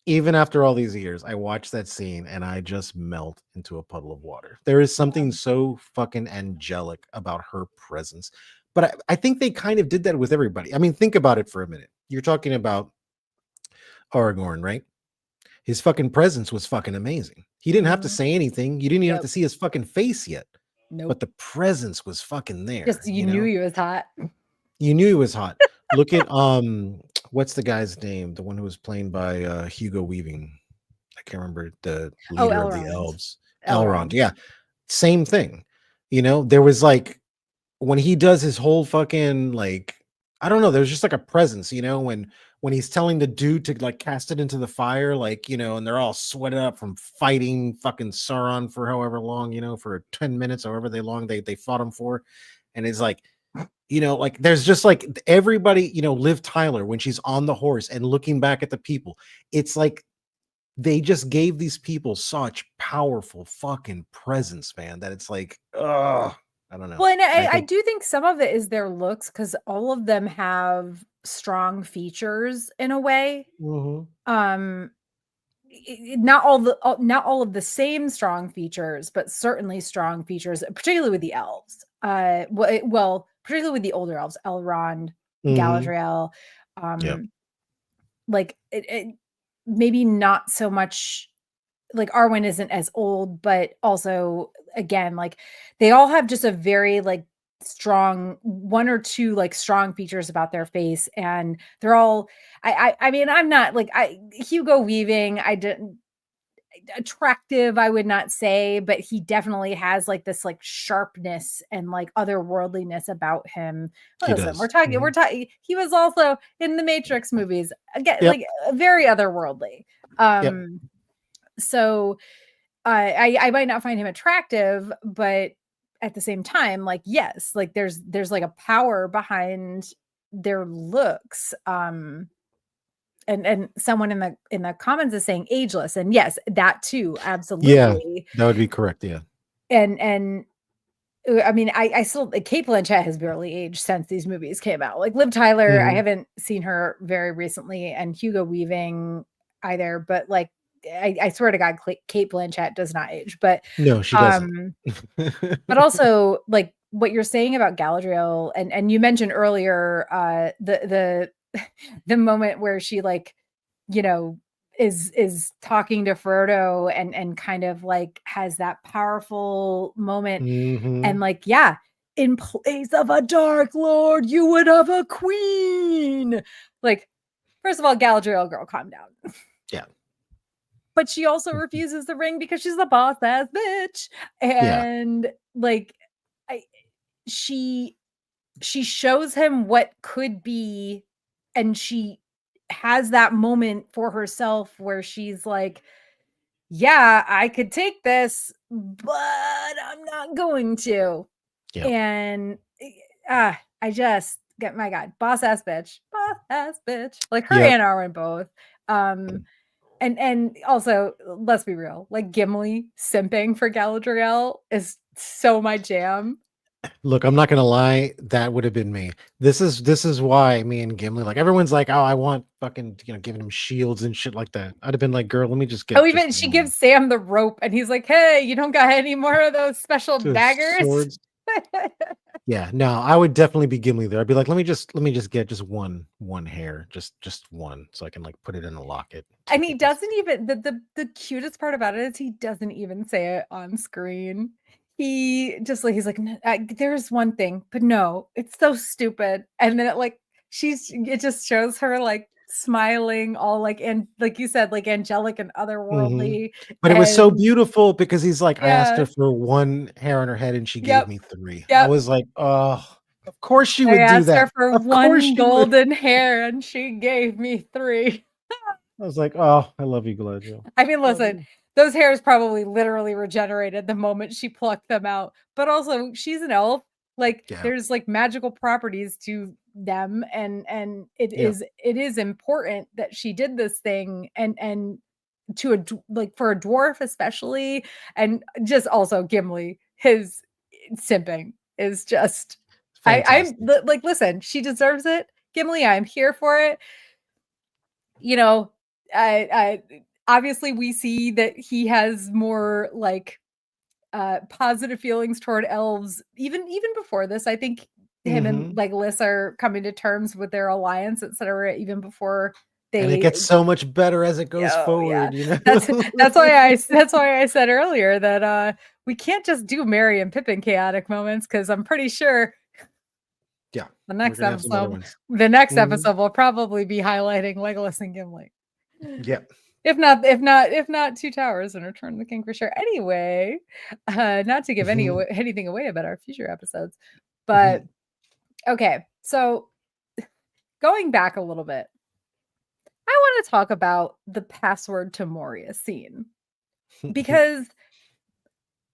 even after all these years, I watch that scene and I just melt into a puddle of water. There is something so fucking angelic about her presence. But I think they kind of did that with everybody. I mean, think about it for a minute. You're talking about Aragorn, right? His fucking presence was fucking amazing. He didn't have to Mhm. say anything. You didn't even have Yep. to see his fucking face yet. But Nope. the presence was fucking Just there, you you knew know? he was hot. You knew he was hot. Look at what's the guy's name? The one who was playing by Hugo Weaving. I can't remember the Oh, leader of the Elrond. elves. Elrond. Elrond. Yeah. Same thing. There was like when he does his whole fucking like I don't know, there's just like a presence, when he's telling the dude to like cast it into the fire, like, and they're all sweated up from fighting fucking Sauron for however long, for 10 minutes, however long they fought him for. And it's like, like there's just like everybody, Liv Tyler when she's on the horse and looking back at the people, it's like they just gave these people such powerful fucking presence, man, that it's like, I don't know. Well, and And I I think do think some of it is their looks because all of them have strong features in a way. Mhm. Um, not all of the same strong features, but certainly strong features, particularly with the elves. Particularly with the older elves, Elrond, Mhm. Galadriel. Yep. Um, like maybe not so much like Arwen isn't as old, but also again, like they all have just a very like one or two like strong features about their face, and they're all I mean, I'm not like Hugo Weaving, I didn't attractive, I would not say, but he definitely has like this like sharpness and like otherworldliness about him. He Listen, does. we're talking, he was also in the Matrix movies, again, Yep. like very otherworldly. Yep. So I might not find him attractive, but at the same time, like, yes, like there's like a power behind their looks. And someone in the comments is saying ageless, and yes, that too, Yeah, absolutely. that would be correct. Yeah. And I mean, I still, Kate Blanchett has barely aged since these movies came out. Like Liv Tyler, I Mhm. haven't seen her very recently, and Hugo Weaving either. But like, I swear to God, Kate Blanchett does not age. No, she doesn't. Um, but also like what you're saying about Galadriel, and you mentioned earlier, the moment where she like, you know, is talking to Frodo and kind of like has that powerful moment, and Mhm. like, yeah, in place of a Dark Lord, you would have a queen. Like, first of all, Galadriel, girl, calm down. Yeah. But she also refuses the ring because she's a boss ass bitch. Yeah. And like, I she she shows him what could be, and she has that moment for herself where she's like, yeah, I could take this, but I'm not going to. Yep. And I just get, my God, boss ass bitch, like her Yep. and Arwen both. Um, and also, let's be real, like Gimli simping for Galadriel is so my jam. Look, I'm not gonna lie, that would have been me. This is why me and Gimli, like everyone's like, oh, I want fucking, giving him shields and shit like that. I'd have been like, girl, let me just Oh, get just even she one. gives Sam the rope, and he's like, "Hey, you don't got any more of those special Just daggers?" swords. Yeah, no, I would definitely be Gimli there. I'd be like, let me just get just one hair, just one, so I can like put it in a locket. And he Keep this. doesn't even, the cutest part about it is he doesn't even say it on screen. He just like, he's like, there's one thing, but no, it's so stupid." And then it just shows her like smiling, all like, and like you said, like angelic and Mhm. otherworldly. But it was so And beautiful because he's like, I asked yeah, her for one hair on her head and she gave yep, me three. I yep. was like, oh, of course she I would do asked that. her for Of course one she would. golden hair and she gave me 3. I was like, oh, I love you, Galadriel. I mean, Love listen, you. those hairs probably literally regenerated the moment she plucked them out. But also, she's an elf. Like, Yeah. there's like magical properties to them, and Yeah. it is important that she did this thing, and to like for a dwarf especially, and just also Gimli, his simping is just, Fantastic. like, listen, she deserves it. Gimli, I'm here for it. You know, I obviously we see that he has more like positive feelings toward elves even before this. I think him and Mhm. Legolas are coming to terms with their alliance, etc., even before And it they. gets so much better as it goes Oh yeah, forward, you know? that's that's why I said earlier that we can't just do Merry and Pippin chaotic moments, because I'm pretty sure Yeah. the We're next gonna have some other episode ones. the next Mhm. episode will probably be highlighting Legolas and Gimli. Yep. If not Two Towers and Return of the King for sure. Anyway, not to give Mhm. anything away about our future episodes, but Mhm. okay. So going back a little bit, I want to talk about the password to Moria scene, because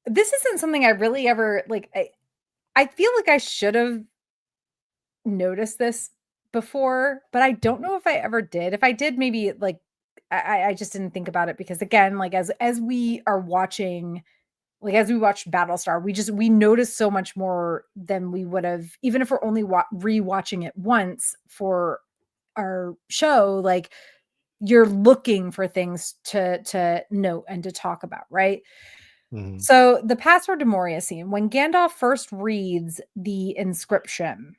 this isn't something I really ever like. I feel like I should have noticed this before, but I don't know if I ever did. If I did, maybe like I just didn't think about it, because again, like as we are watching, like as we watched Battlestar, we notice so much more than we would have, even if we're only rewatching it once for our show. Like, you're looking for things to note and to talk about, right? Mhm. So the password to Moria scene, when Gandalf first reads the inscription,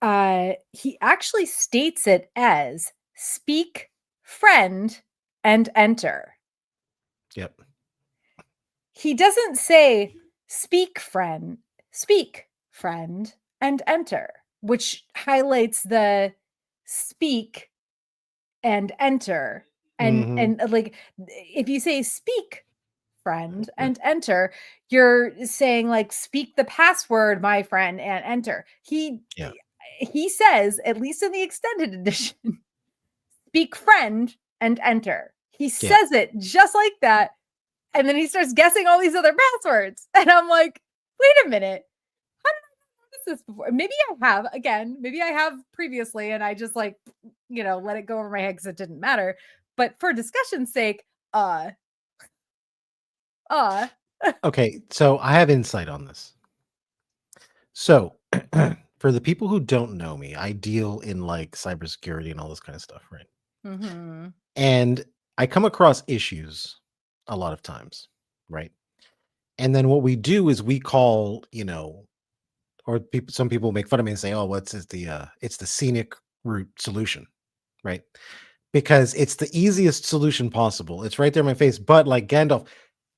he actually states it as "speak, friend, and enter." Yep. He doesn't say "speak, friend, speak." friend, and enter, which highlights the speak and enter. And like, if you say speak friend and enter, you're saying like speak the password, my friend, and enter. He says, at least in the extended edition, speak friend and enter. He says it just like that. And then he starts guessing all these other passwords. And I'm like, wait a minute. How did I notice this before? Maybe I have previously, and I just like, let it go over my head because it didn't matter. But for discussion's sake, Okay, so I have insight on this. So, for the people who don't know me, I deal in like cybersecurity and all this kind of stuff, right? mm-hmm. And I come across issues a lot of times, right? And then what we do is we call, or some people make fun of me and say, "Oh, it's the scenic route solution," right? Because it's the easiest solution possible. It's right there in my face. But like Gandalf,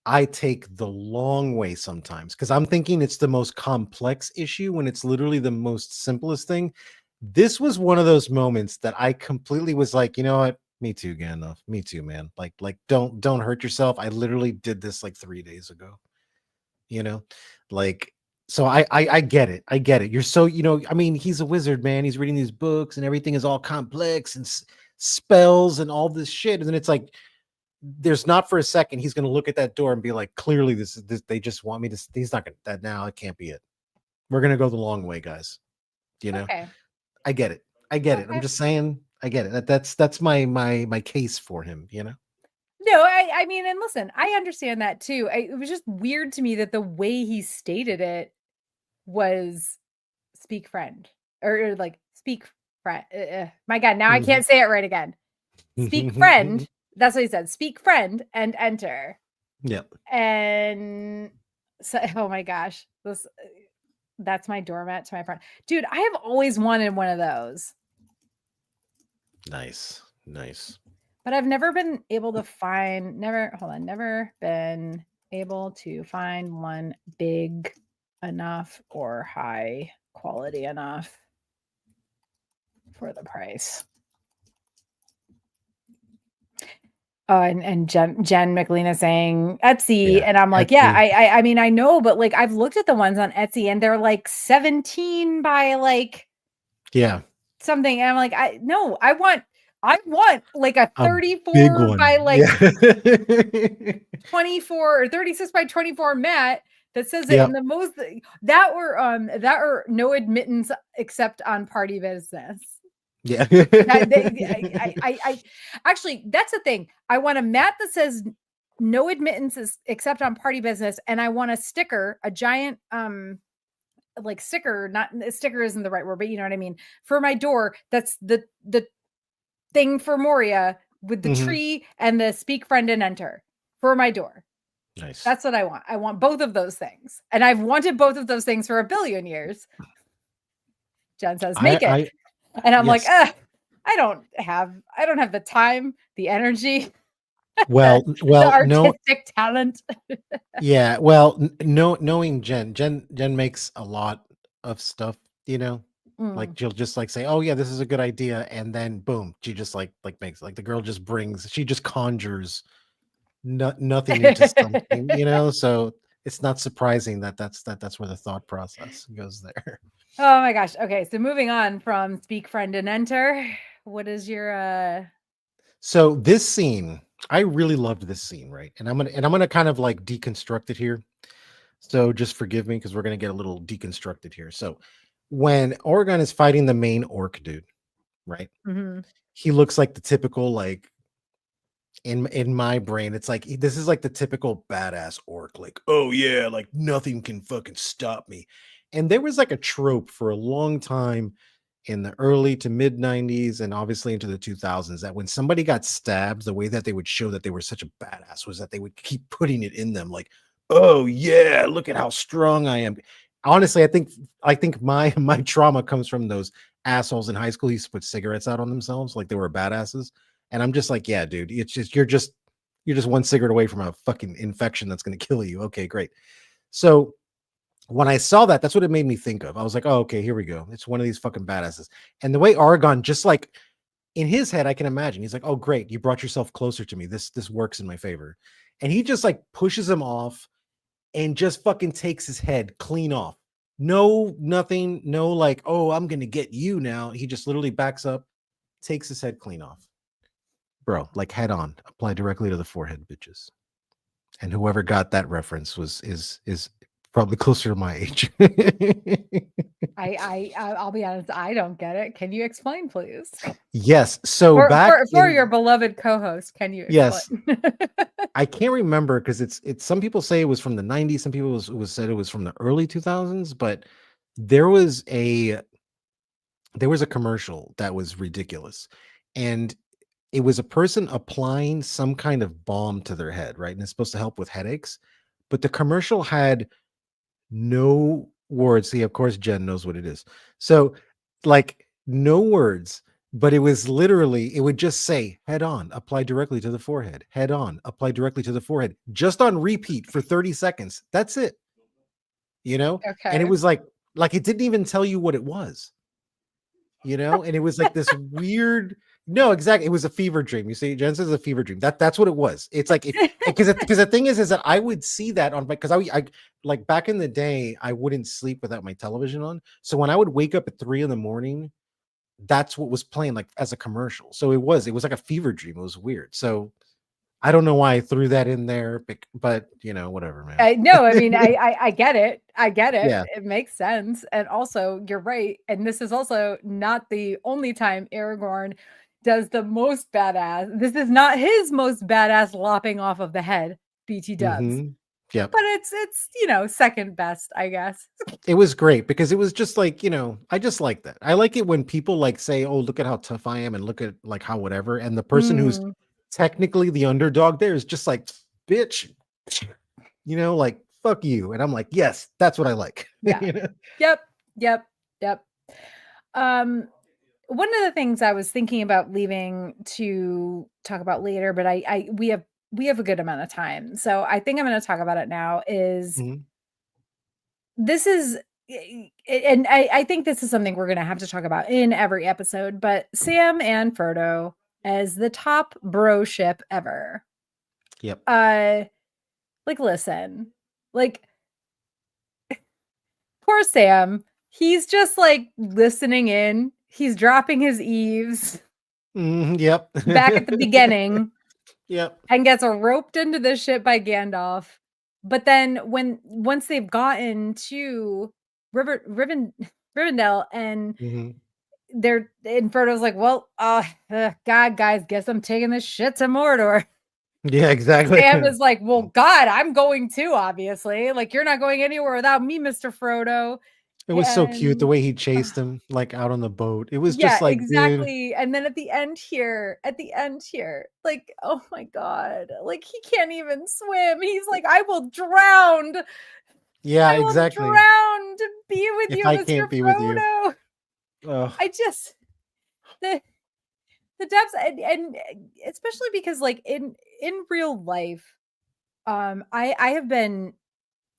I take the long way sometimes because I'm thinking it's the most complex issue when it's literally the most simplest thing. This was one of those moments that I completely was like, you know what? Me too, Gandalf. Me too, man. Like don't hurt yourself. I literally did this like 3 days ago. You know, like so I get it. I get it. You're so I mean, he's a wizard, man. He's reading these books and everything is all complex and spells and all this shit. And then it's like there's not for a second he's going to look at that door and be like, clearly this they just want me to. He's not going to that now. It can't be it. We're going to go the long way, guys. Okay. I get it. I get it. I'm just saying. I get it. That's my case for him. No, I mean, and listen, I understand that too. It was just weird to me that the way he stated it was speak friend or like speak friend. My God, now I can't say it right again. Speak friend. That's what he said. Speak friend and enter. Yep. And so, oh my gosh, that's my doormat to my friend. Dude, I have always wanted one of those. Nice. But I've never been able to find, never been able to find one big enough or high quality enough for the price. And Jen McLean saying Etsy, and I'm like, Etsy. Yeah, I mean, I know, but like I've looked at the ones on Etsy, and they're like 17 by like something, and I'm like, I want like a 34 by like 24 or 36 by 24 mat that says it in the most that were no admittance except on party business. Yeah. I actually, that's the thing. I want a mat that says no admittances except on party business, and I want a sticker, a giant like sticker, not sticker isn't the right word, but you know what I mean, for my door. That's the thing for Moria with the tree and the speak friend and enter for my door. Nice. That's what I want. I want both of those things, and I've wanted both of those things for a billion years. Jen says, "Make it." And I'm like, I don't have the time, the energy, the artistic talent. Yeah, well, knowing Jen makes a lot of stuff, like she'll just like say, "Oh yeah, this is a good idea," and then boom, she just like makes like the girl just she just conjures nothing into something, so it's not surprising that's where the thought process goes there. Oh my gosh. Okay, so moving on from speak friend and enter, what is your So this scene, I really loved this scene, right? And I'm gonna kind of like deconstruct it here. So just forgive me because we're gonna get a little deconstructed here. So when Oregon is fighting the main orc dude, right? He looks like the typical like in my brain, it's like this is like the typical badass orc, like, oh yeah, like nothing can fucking stop me. And there was like a trope for a long time in the early to mid 90s and obviously into the 2000s that when somebody got stabbed, the way that they would show that they were such a badass was that they would keep putting it in them, like, oh yeah, look at how strong I am. Honestly, I think my trauma comes from those assholes in high school who used to put cigarettes out on themselves like they were badasses. And I'm just like, yeah, dude, it's just you're just one cigarette away from a fucking infection that's going to kill you. Okay, great. So when I saw that, that's what it made me think of. I was like, oh, okay, here we go. It's one of these fucking badasses. And the way Aragorn, just like in his head, I can imagine he's like, oh, great, you brought yourself closer to me. This works in my favor. And he just like pushes him off and just fucking takes his head clean off. No, nothing, no, like, oh, I'm gonna get you now. He just literally backs up, takes his head clean off. Bro, like head on, apply directly to the forehead, bitches. And whoever got that reference is probably closer to my age. I'll be honest, I don't get it. Can you explain, please? Yes. So For your beloved co-host, can you explain? Yes. I can't remember because it's some people say it was from the 90s, some people said it was from the early 2000s, but there was a commercial that was ridiculous. And it was a person applying some kind of balm to their head, right? And it's supposed to help with headaches. But the commercial had no words. See, of course, Jen knows what it is. So, like, no words, but it was literally, it would just say, head on, apply directly to the forehead, head on, apply directly to the forehead, just on repeat for 30 seconds. That's it, you know? And it Okay. was like it didn't even tell you what it was, you know? And it was like this weird, no, exactly. It was a fever dream. You see, Jen says a fever dream. That's what it was. It's like if because the thing is that I would see that on because I like back in the day, I wouldn't sleep without my television on. So when I would wake up at 3 a.m, that's what was playing like as a commercial. So it was like a fever dream. It was weird. So I don't know why I threw that in there, but you know, whatever, man. No, I mean, I get it. I get it. Yeah. It makes sense. And also, you're right. And this is also not the only time Aragorn does the most badass. This is not his most badass lopping off of the head, BT dubs. Yep. But it's second best, I guess. It was great because it was just like, I just like that. I like it when people like say, oh, look at how tough I am and look at like how whatever. And the person who's technically the underdog there is just like, bitch, like, fuck you. And I'm like, yes, that's what I like. Yeah. Yep. One of the things I was thinking about leaving to talk about later, but we have a good amount of time. So I think I'm going to talk about it now is this is and I think this is something we're going to have to talk about in every episode, but Sam and Frodo as the top bro ship ever. Yep. Like, listen, like, poor Sam, he's just like listening in. He's dropping his eaves. Yep. Back at the beginning. Yep. And gets roped into the ship by Gandalf. But then once they've gotten to Rivendell and Frodo's like, well, God, guys, guess I'm taking this shit to Mordor. Yeah, exactly. Sam is like, well, God, I'm going too, obviously. Like, you're not going anywhere without me, Mr. Frodo. It was so cute the way he chased him like out on the boat. It was just like, exactly. dude. And then at the end here, like, oh my God, like he can't even swim. He's like, I will drown. Yeah, exactly. Drown to be with you, I Mr. can't be Frodo. with you. I just the depths and especially because like in real life, I have been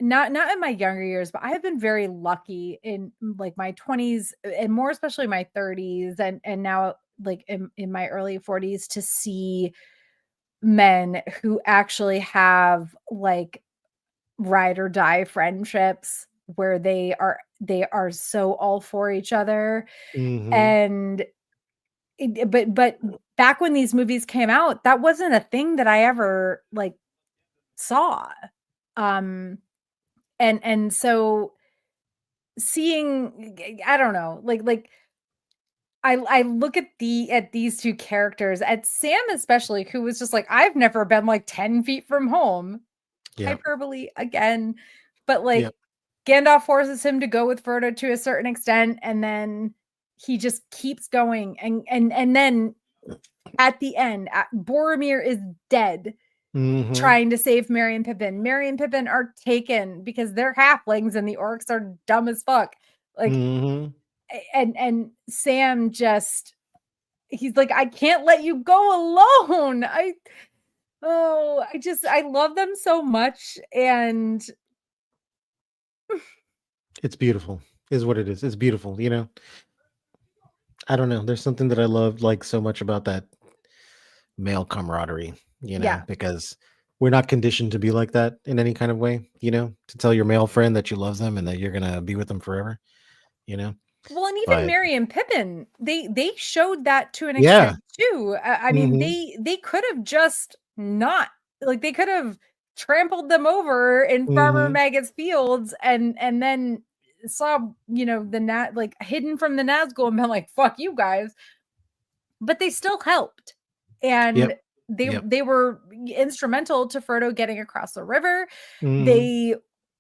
not in my younger years, but I have been very lucky in like my 20s and more especially my 30s and now like in my early 40s to see men who actually have like ride or die friendships where they are so all for each other. And but back when these movies came out, that wasn't a thing that I ever like saw. And so seeing, I don't know, like I look at these two characters, at Sam especially, who was just like, I've never been like 10 feet from home. Hyperbole again. But like Gandalf forces him to go with Frodo to a certain extent, and then he just keeps going. And then at the end, Boromir is dead. Trying to save Merry and Pippin. Merry and Pippin are taken because they're halflings and the orcs are dumb as fuck. Like, and Sam just, he's like, I can't let you go alone. I love them so much. And It's beautiful, is what it is. It's beautiful, you know. I don't know. There's something that I love like so much about that male camaraderie, you know, Yeah. because we're not conditioned to be like that in any kind of way, you know, to tell your male friend that you love them and that you're gonna be with them forever, you know. Well, and even But Merry and Pippin, they showed that to an yeah. extent too. I mean, Hmm. they could have just not, like, they could have trampled them over in Farmer Hmm. Maggot's fields and then saw, the like hidden from the Nazgul and been like, "Fuck you guys." But they still helped. Yep. And they Yep. they were instrumental to Frodo getting across the river. Hmm. They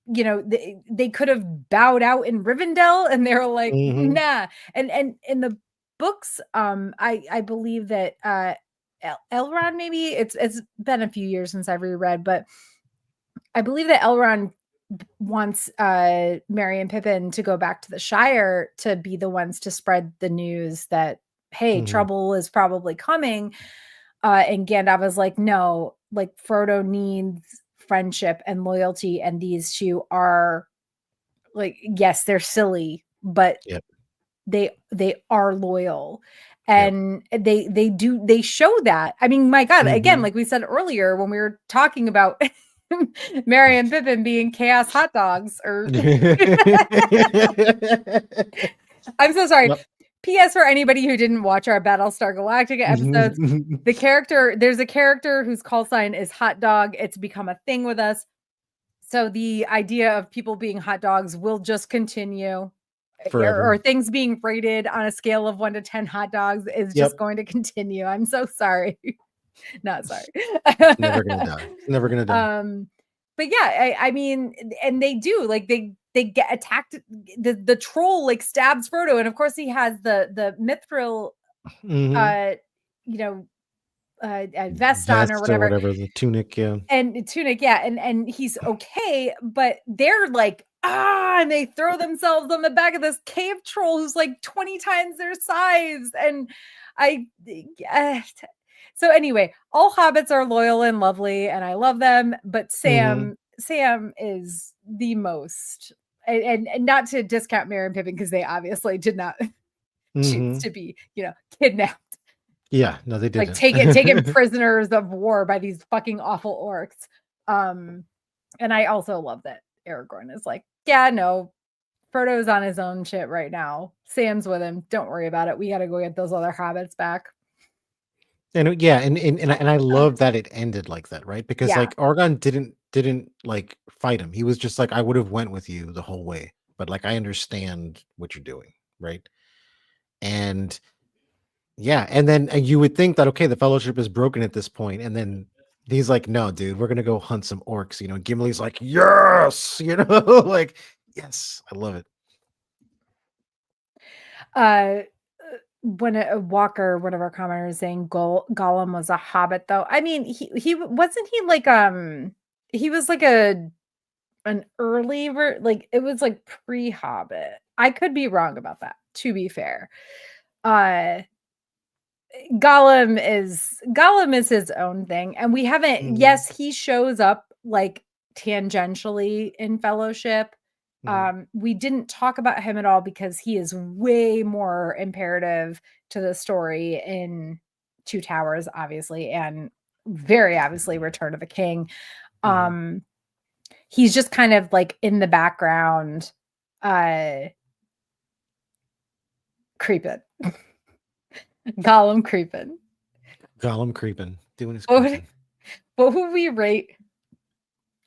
they could have bowed out in Rivendell and they're like, Hmm. "Nah." And in the books, I believe that Elrond, maybe it's been a few years since I've reread, but I believe that Elrond wants Merry and Pippin to go back to the Shire to be the ones to spread the news that, hey, Hmm. trouble is probably coming. And Gandalf was like, no, like Frodo needs friendship and loyalty, and these two are, like, yes, they're silly, but Yep. they are loyal. Yep. And they show that. I mean, my God, again, Hmm. like we said earlier when we were talking about Merry and Pippin being chaos hot dogs, or I'm so sorry. Yep. PS for anybody who didn't watch our Battlestar Galactica episodes, there's a character whose call sign is hot dog. It's become a thing with us. So the idea of people being hot dogs will just continue, or Forever. things being rated on a scale of 1 to 10 hot dogs is just Yep. going to continue. I'm so sorry. Not sorry. Never gonna die. Never gonna die. um but yeah, I mean, and they do, like, they get attacked. The troll like stabs Frodo, and of course he has the mithril Hmm. uh you know vest on or Vest or whatever, whatever, the tunic, yeah. and tunic, yeah, and he's okay, but they're like, and they throw themselves on the back of this cave troll who's like 20 times their size. And I so anyway, all hobbits are loyal and lovely and I love them, but Mhm. Sam is the most, and not to discount Merry and Pippin because they obviously did not choose Mhm. to be, kidnapped, Yeah, no, they like didn't. taken prisoners of war by these fucking awful orcs. Um, and I also love that Aragorn is like, yeah, no, Frodo's on his own shit right now. Sam's with him. Don't worry about it. We got to go get those other hobbits back. And yeah, and I love that it ended like that, right? Because Yeah. like Argon didn't like fight him. He was just like, I would have went with you the whole way, but like I understand what you're doing, right? And yeah, and then you would think that okay, the fellowship is broken at this point, and then he's like, no, dude, we're gonna go hunt some orcs. You know, Gimli's like, yes, you know, like yes, I love it. Uh, when a Walker, one of our commenters, saying Gollum was a hobbit, though. I mean, he wasn't he like he was like an early like it was like pre-Hobbit. I could be wrong about that, to be fair. Uh Gollum is his own thing, and we haven't, Hmm. yes, he shows up like tangentially in Fellowship. Hmm. We didn't talk about him at all because he is way more imperative to the story in Two Towers, obviously, and very obviously Return of the King. Hmm. Um, he's just kind of like in the background, uh, creeping. Gollum creeping. Gollum creeping, doing his What would, creeping. what would we rate?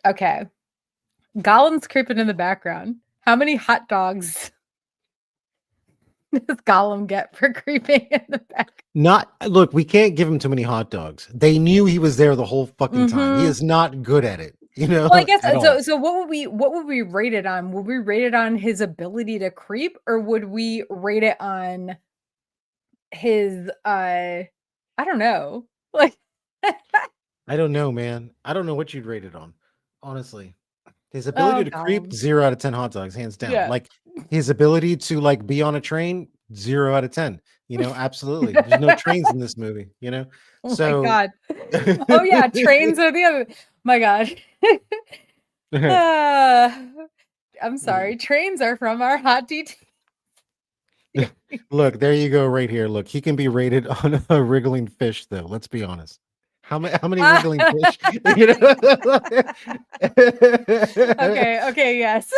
Okay. Gollum's creeping in the background. How many hot dogs does Gollum get for creeping in the back? Not look, we can't give him too many hot dogs. They knew he was there the whole fucking time. He Mhm. is not good at it, you Well, I know, guess at all. so what would we rate it on? Would we rate it on his ability to creep, or would we rate it on his I don't know. Like I don't know, man. I don't know what you'd rate it on, honestly. His ability oh, to creep, Gollum. 0 out of 10 hot dogs, hands down. Yeah. Like his ability to like be on a train, 0 out of 10. You know, absolutely. There's no trains in this movie, you know? Oh my So god. Oh yeah, trains are the other, my god. Ah. I'm sorry. Trains are from our hot DT. Look, there you go, right here. Look, he can be rated on a wriggling fish, though. Let's be honest. How many wriggling fish? You know? Okay, okay, yes.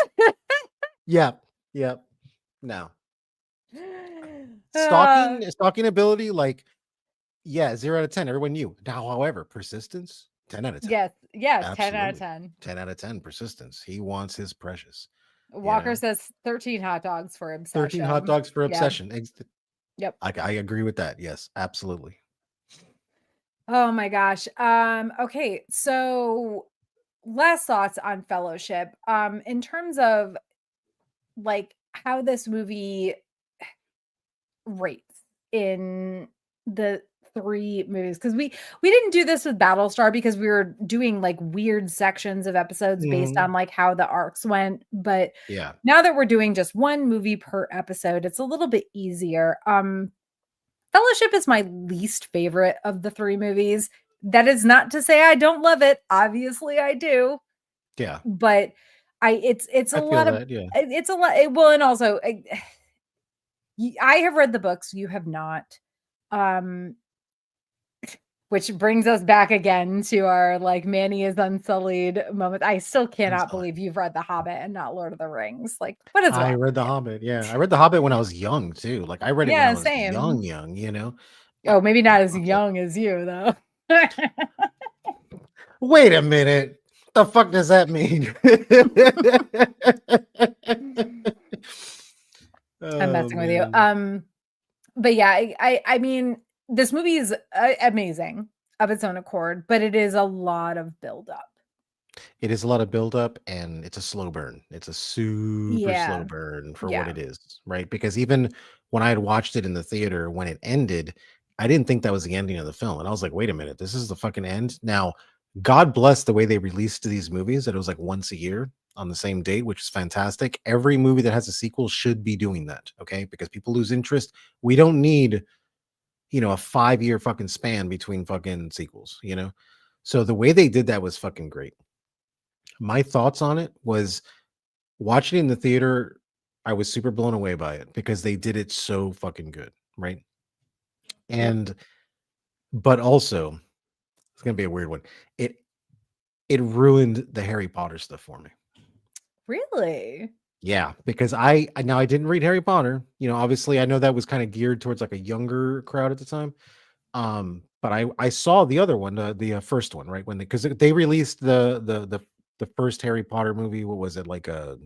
Yep, yep. No. Uh, Stalking ability, like, yeah, 0 out of 10. Everyone knew. Now, however, persistence, 10 out of 10. yes, yes, 10 out of Absolutely. 10. 10 out of 10 persistence. He wants his precious, you Walker know. says 13 hot dogs for 13 hot obsession. dogs for Yeah. obsession. Yep. I agree with that. Yes, absolutely. Oh my gosh. Okay, so last thoughts on Fellowship. In terms of like how this movie rates in the three movies, because we didn't do this with Battlestar because we were doing like weird sections of episodes based Mhm. on like how the arcs went, but Yeah. now that we're doing just one movie per episode, it's a little bit easier. Fellowship is my least favorite of the three movies. That is not to say I don't love it. Obviously I do, Yeah. but it's a I feel lot of that. Yeah. it's a lot. Well, and also I have read the books, you have not. Um, which brings us back again to our like Manny is unsullied moment. I still cannot Unsolid. believe you've read The Hobbit and not Lord of the Rings. Like, what is I wrong read with The you? Hobbit. Yeah. I read The Hobbit when I was young too. Like I read it when I Yeah, was same. young, you know. Oh, maybe I not as fucked up. young as you though. Wait a minute. The fuck does that mean? I'm Oh messing with you. man. But yeah, I mean, this movie is amazing of its own accord, but it is a lot of build up. It is a lot of buildup and it's a slow burn. It's a super slow Yeah, burn for what yeah, it is, right? Because even when I had watched it in the theater, when it ended, I didn't think that was the ending of the film. And I was like, wait a minute, this is the fucking end. Now, God bless the way they released these movies, that it was like once a year on the same date, which is fantastic. Every movie that has a sequel should be doing that, okay? Because people lose interest. We don't need, a 5 year fucking span between fucking sequels, you know? So the way they did that was fucking great. My thoughts on it was watching it in the theater, I was super blown away by it because they did it so fucking good, right? yep. And but also, it's gonna be a weird one. It it ruined the Harry Potter stuff for me. Really? Yeah, because now I didn't read Harry Potter. Obviously I know that was kind of geared towards like a younger crowd at the time. But I saw the other one, the first one, right? When because they released the first Harry Potter movie. What was it like a?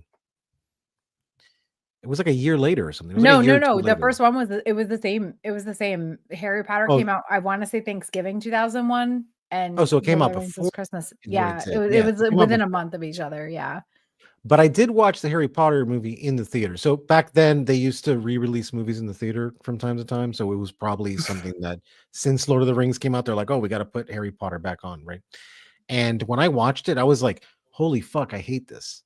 It was like a year later or something. It was like a No, year no, or two no. The later. first one was it was the same. It was the same. Harry Potter Oh, came out, I want to say Thanksgiving 2001, oh, and so it came Lord of out the Rings before was Christmas. is what Yeah, it said. it Yeah, was it came out within a before. month of each other. Yeah. But I did watch the Harry Potter movie in the theater. So back then they used to re-release movies in the theater from time to time. So it was probably something that since Lord of the Rings came out, they're like, oh, we got to put Harry Potter back on, right? And when I watched it, I was like, holy fuck, I hate this.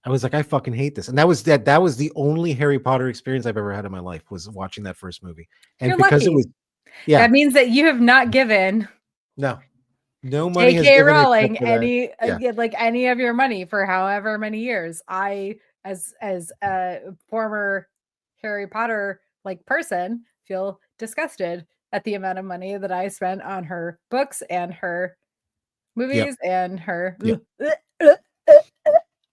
I was like, I fucking hate this. And that was the only Harry Potter experience I've ever had in my life was watching that first movie. And You're because it lucky. was, yeah, That means that you have not given no, no money has J.K. given except Rowling for that. any Yeah. like any of your money for however many years. I, as a former Harry Potter like person, feel disgusted at the amount of money that I spent on her books and her Yep. movies and her. Yep.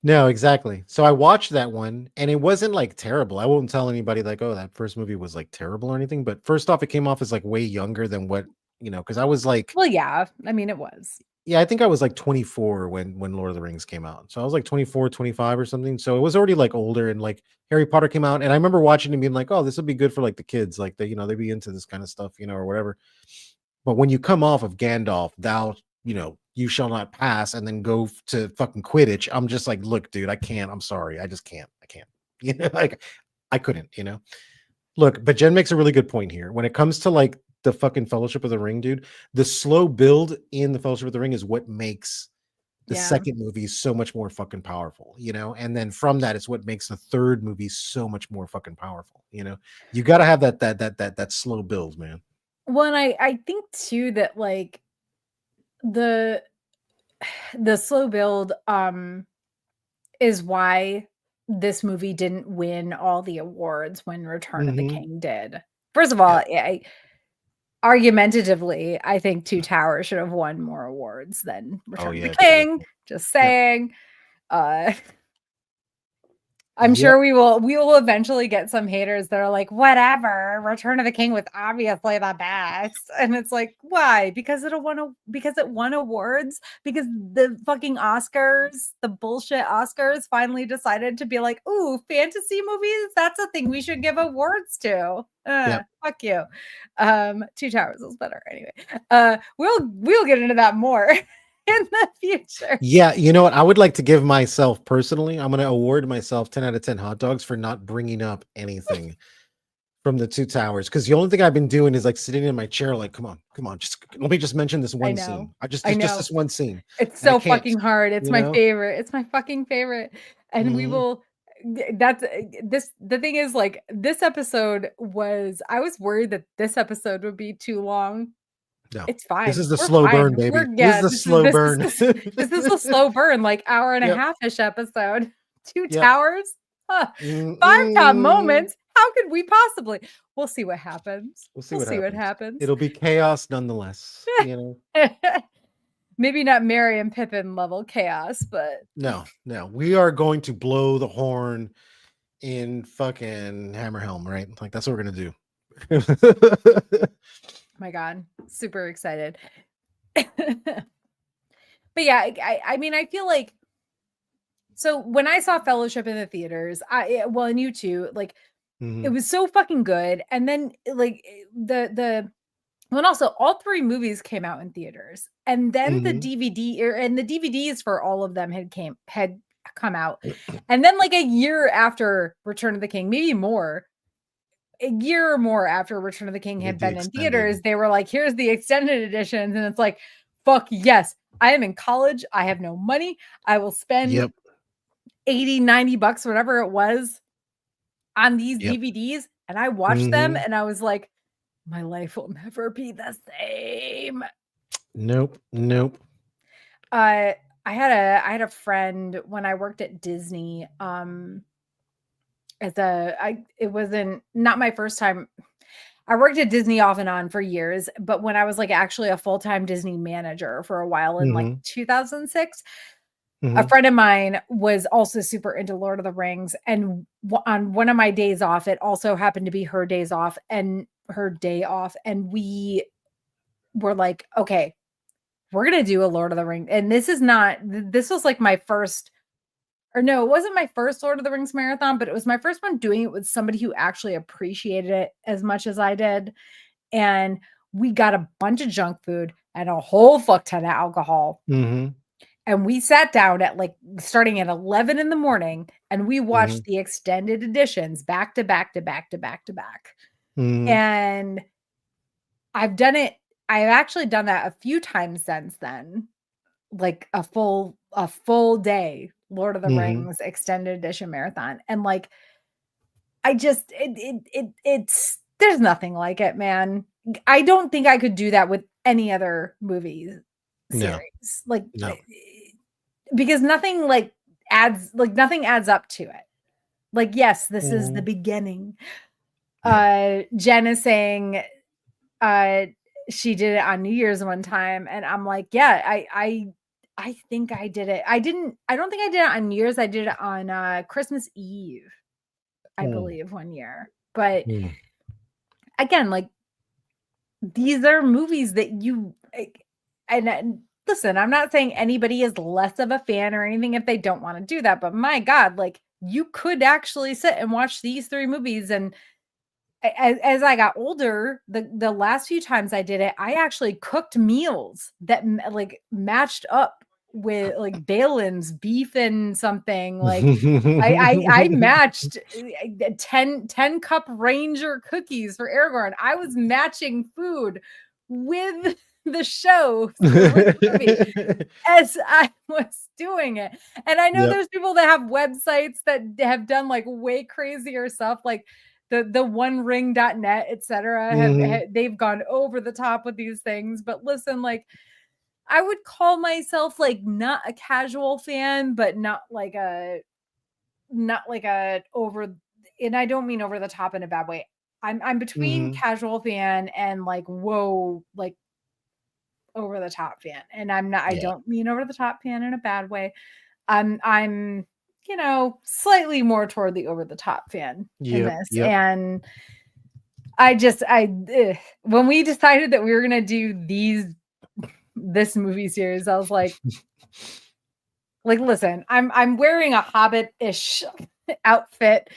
No, exactly. So I watched that one and it wasn't like terrible. I won't tell anybody like, oh, that first movie was like terrible or anything. But first off, it came off as like way younger than what, because I was like, Well, yeah, I mean it was. yeah, I think I was like 24 when Lord of the Rings came out. So I was like 24, 25 or something. So it was already like older and like Harry Potter came out. And I remember watching it and being like, oh, this would be good for like the kids. Like they'd be into this kind of stuff, or whatever. But when you come off of Gandalf, you shall not pass, and then go to fucking Quidditch, I'm just like, look, dude, I can't. I'm sorry. I just can't. I can't. Like I couldn't. Look, but Jen makes a really good point here. When it comes to like the fucking Fellowship of the Ring, dude, the slow build in the Fellowship of the Ring is what makes the Yeah. second movie so much more fucking powerful. And then from that, it's what makes the third movie so much more fucking powerful. You got to have that slow build, man. Well, and I think too that like the the slow build is why this movie didn't win all the awards when Return of the Mhm. King did. First of all, Yep. argumentatively, I think Two Towers should have won more awards than Oh, Return of the yeah, King. definitely. Just Yep. saying. Uh, I'm Yep. sure we will eventually get some haters that are like, whatever, Return of the King was obviously the best. And it's like, why? Because because it won awards, because the fucking Oscars, the bullshit Oscars finally decided to be like, ooh, fantasy movies, that's a thing we should give awards to. Yep. Fuck you. Two Towers was better anyway. We'll get into that more in the future. Yeah, you know what? I would like to give myself personally, I'm gonna award myself 10 out of 10 hot dogs for not bringing up anything from the Two Towers. Because the only thing I've been doing is, like, sitting in my chair like, come on, just let me just mention this I one know. scene. I just I just know. this one scene, It's and I so can't, fucking hard. It's you my know? favorite. It's my fucking favorite. And we Mhm. will that's this the thing is like this episode was I was worried that this episode would be too long. No. It's This fine. is the We're slow burn, fine. We're baby. This is yeah, the slow burn. this is a slow burn, like hour and a Yep. half-ish episode. Two Yep. towers. Huh. Five top Mm-mm. moments. How could we possibly? We'll see what happens. We'll see We'll what see what happens. happens. It'll be chaos nonetheless, you know? Maybe not Merry and Pippin level chaos, but No, no. We are going to blow the horn in fucking Hammerhelm, right? Like, that's what we're gonna do. my God, super excited. But yeah, I mean, I feel like so when I saw Fellowship in the theaters, well, and you too, like it Mhm, was so fucking good. And then the well, and also all three movies came out in theaters, and then the mhm. DVD and the DVDs for all of them had come out, and then like a year after Return of the King, maybe more, a year or more after Return of the King They did had the been in theaters, extended. they were like, here's the extended editions. And it's like, fuck yes, I am in college. I have no money. I will spend Yep, 80, 90 bucks, whatever it was, on these yep. DVDs. And I watched them Mhm. and I was like, my life will never be the same. Nope, nope. Uh, I had a friend when I worked at Disney. It wasn't not my first time. I worked at Disney off and on for years, but when I was like actually a full-time Disney manager for a while in like Mhm, 2006, a mhm. friend of mine was also super into Lord of the Rings. And on one of my days off, it also happened to be her days off and her day off. And we were like, okay, we're going to do a Lord of the Rings. And this was like my first, or no, it wasn't my first Lord of the Rings marathon, but it was my first one doing it with somebody who actually appreciated it as much as I did. And we got a bunch of junk food and a whole fuck ton of alcohol. Mhm, And we sat down at like starting at 11 in the morning and we watched mhm, the extended editions back to back to back to back to back. mhm, And I've done it. I've actually done that a few times since then, like a full day Lord of the mhm. Rings extended edition marathon. And like I just it's there's nothing like it, man. I don't think I could do that with any other movie No, series. Like no. because nothing adds up to it. Like, yes, this is the Mhm. beginning. Yep. Jen is saying uh she did it on New Year's one time, and I'm like, yeah, I think I did it. I don't think I did it on New Year's. I did it on Christmas Eve, I Mm, believe, one year. But mm. again, like these are movies that you and listen, I'm not saying anybody is less of a fan or anything if they don't want to do that, but my God, like you could actually sit and watch these three movies. And as I got older, the last few times I did it, I actually cooked meals that like matched up with like Balin's beef and something like I matched 10 cup Ranger cookies for Aragorn. I was matching food with the show with the movie as I was doing it. And I know Yep. there's people that have websites that have done like way crazier stuff, like the onering.net, etc. Mhm. They've gone over the top with these things. But listen, like I would call myself like not a casual fan, but not like a over, and I don't mean over the top in a bad way. I'm between Mhm. casual fan and like whoa, like over the top fan. And I Yeah. don't mean over the top fan in a bad way. I'm slightly more toward the over the top fan in Yep, this. yep. And when we decided that we were gonna do this movie series, I was like, listen, I'm wearing a hobbit-ish outfit.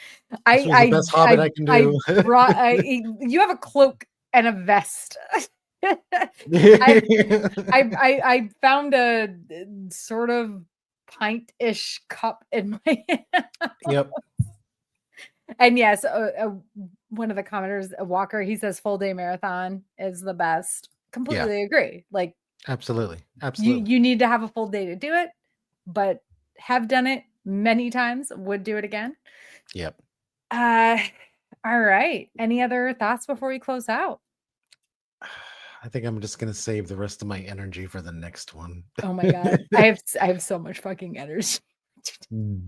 This was the best Hobbit I can I do. brought you have a cloak and a vest. I I found a sort of pint-ish cup in my hand. Yep. And yes, one of the commenters, Walker, he says full day marathon is the best. Yeah, Completely agree. Like absolutely, you absolutely. you need to have a full day to do it, but have done it many times, would do it again. Yep. Uh all right. Any other thoughts before we close out? I think I'm just gonna save the rest of my energy for the next one. Oh my god. I have so much fucking energy.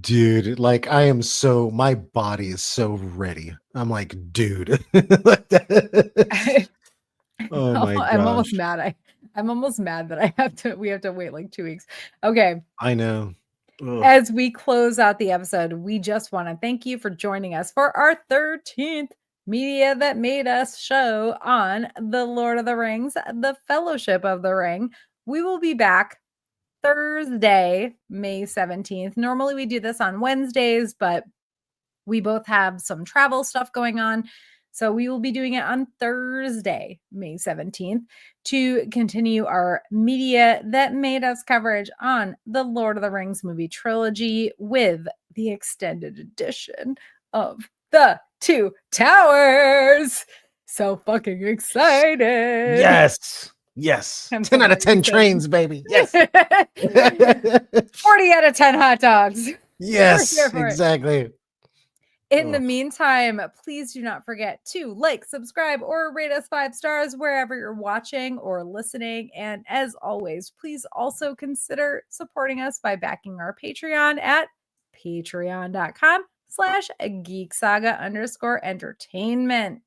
Dude, like my body is so ready. I'm like, dude. Oh my I'm almost gosh. mad. I'm almost mad that we have to wait like 2 weeks. Okay. I know. Ugh. As we close out the episode, we just want to thank you for joining us for our 13th Media That Made Us show on The Lord of the Rings, The Fellowship of the Ring. We will be back Thursday, May 17th. Normally we do this on Wednesdays, but we both have some travel stuff going on. So we will be doing it on Thursday, May 17th, to continue our Media That Made Us coverage on the Lord of the Rings movie trilogy with the extended edition of The Two Towers. So fucking excited. Yes. Yes. I'm so 10 out of glad you 10 said trains, baby. Yes. 40 out of 10 hot dogs. We're here Yes, for it. exactly. In the Oh, meantime, please do not forget to like, subscribe, or rate us 5 stars wherever you're watching or listening. And as always, please also consider supporting us by backing our Patreon at patreon.com/geeksaga_entertainment.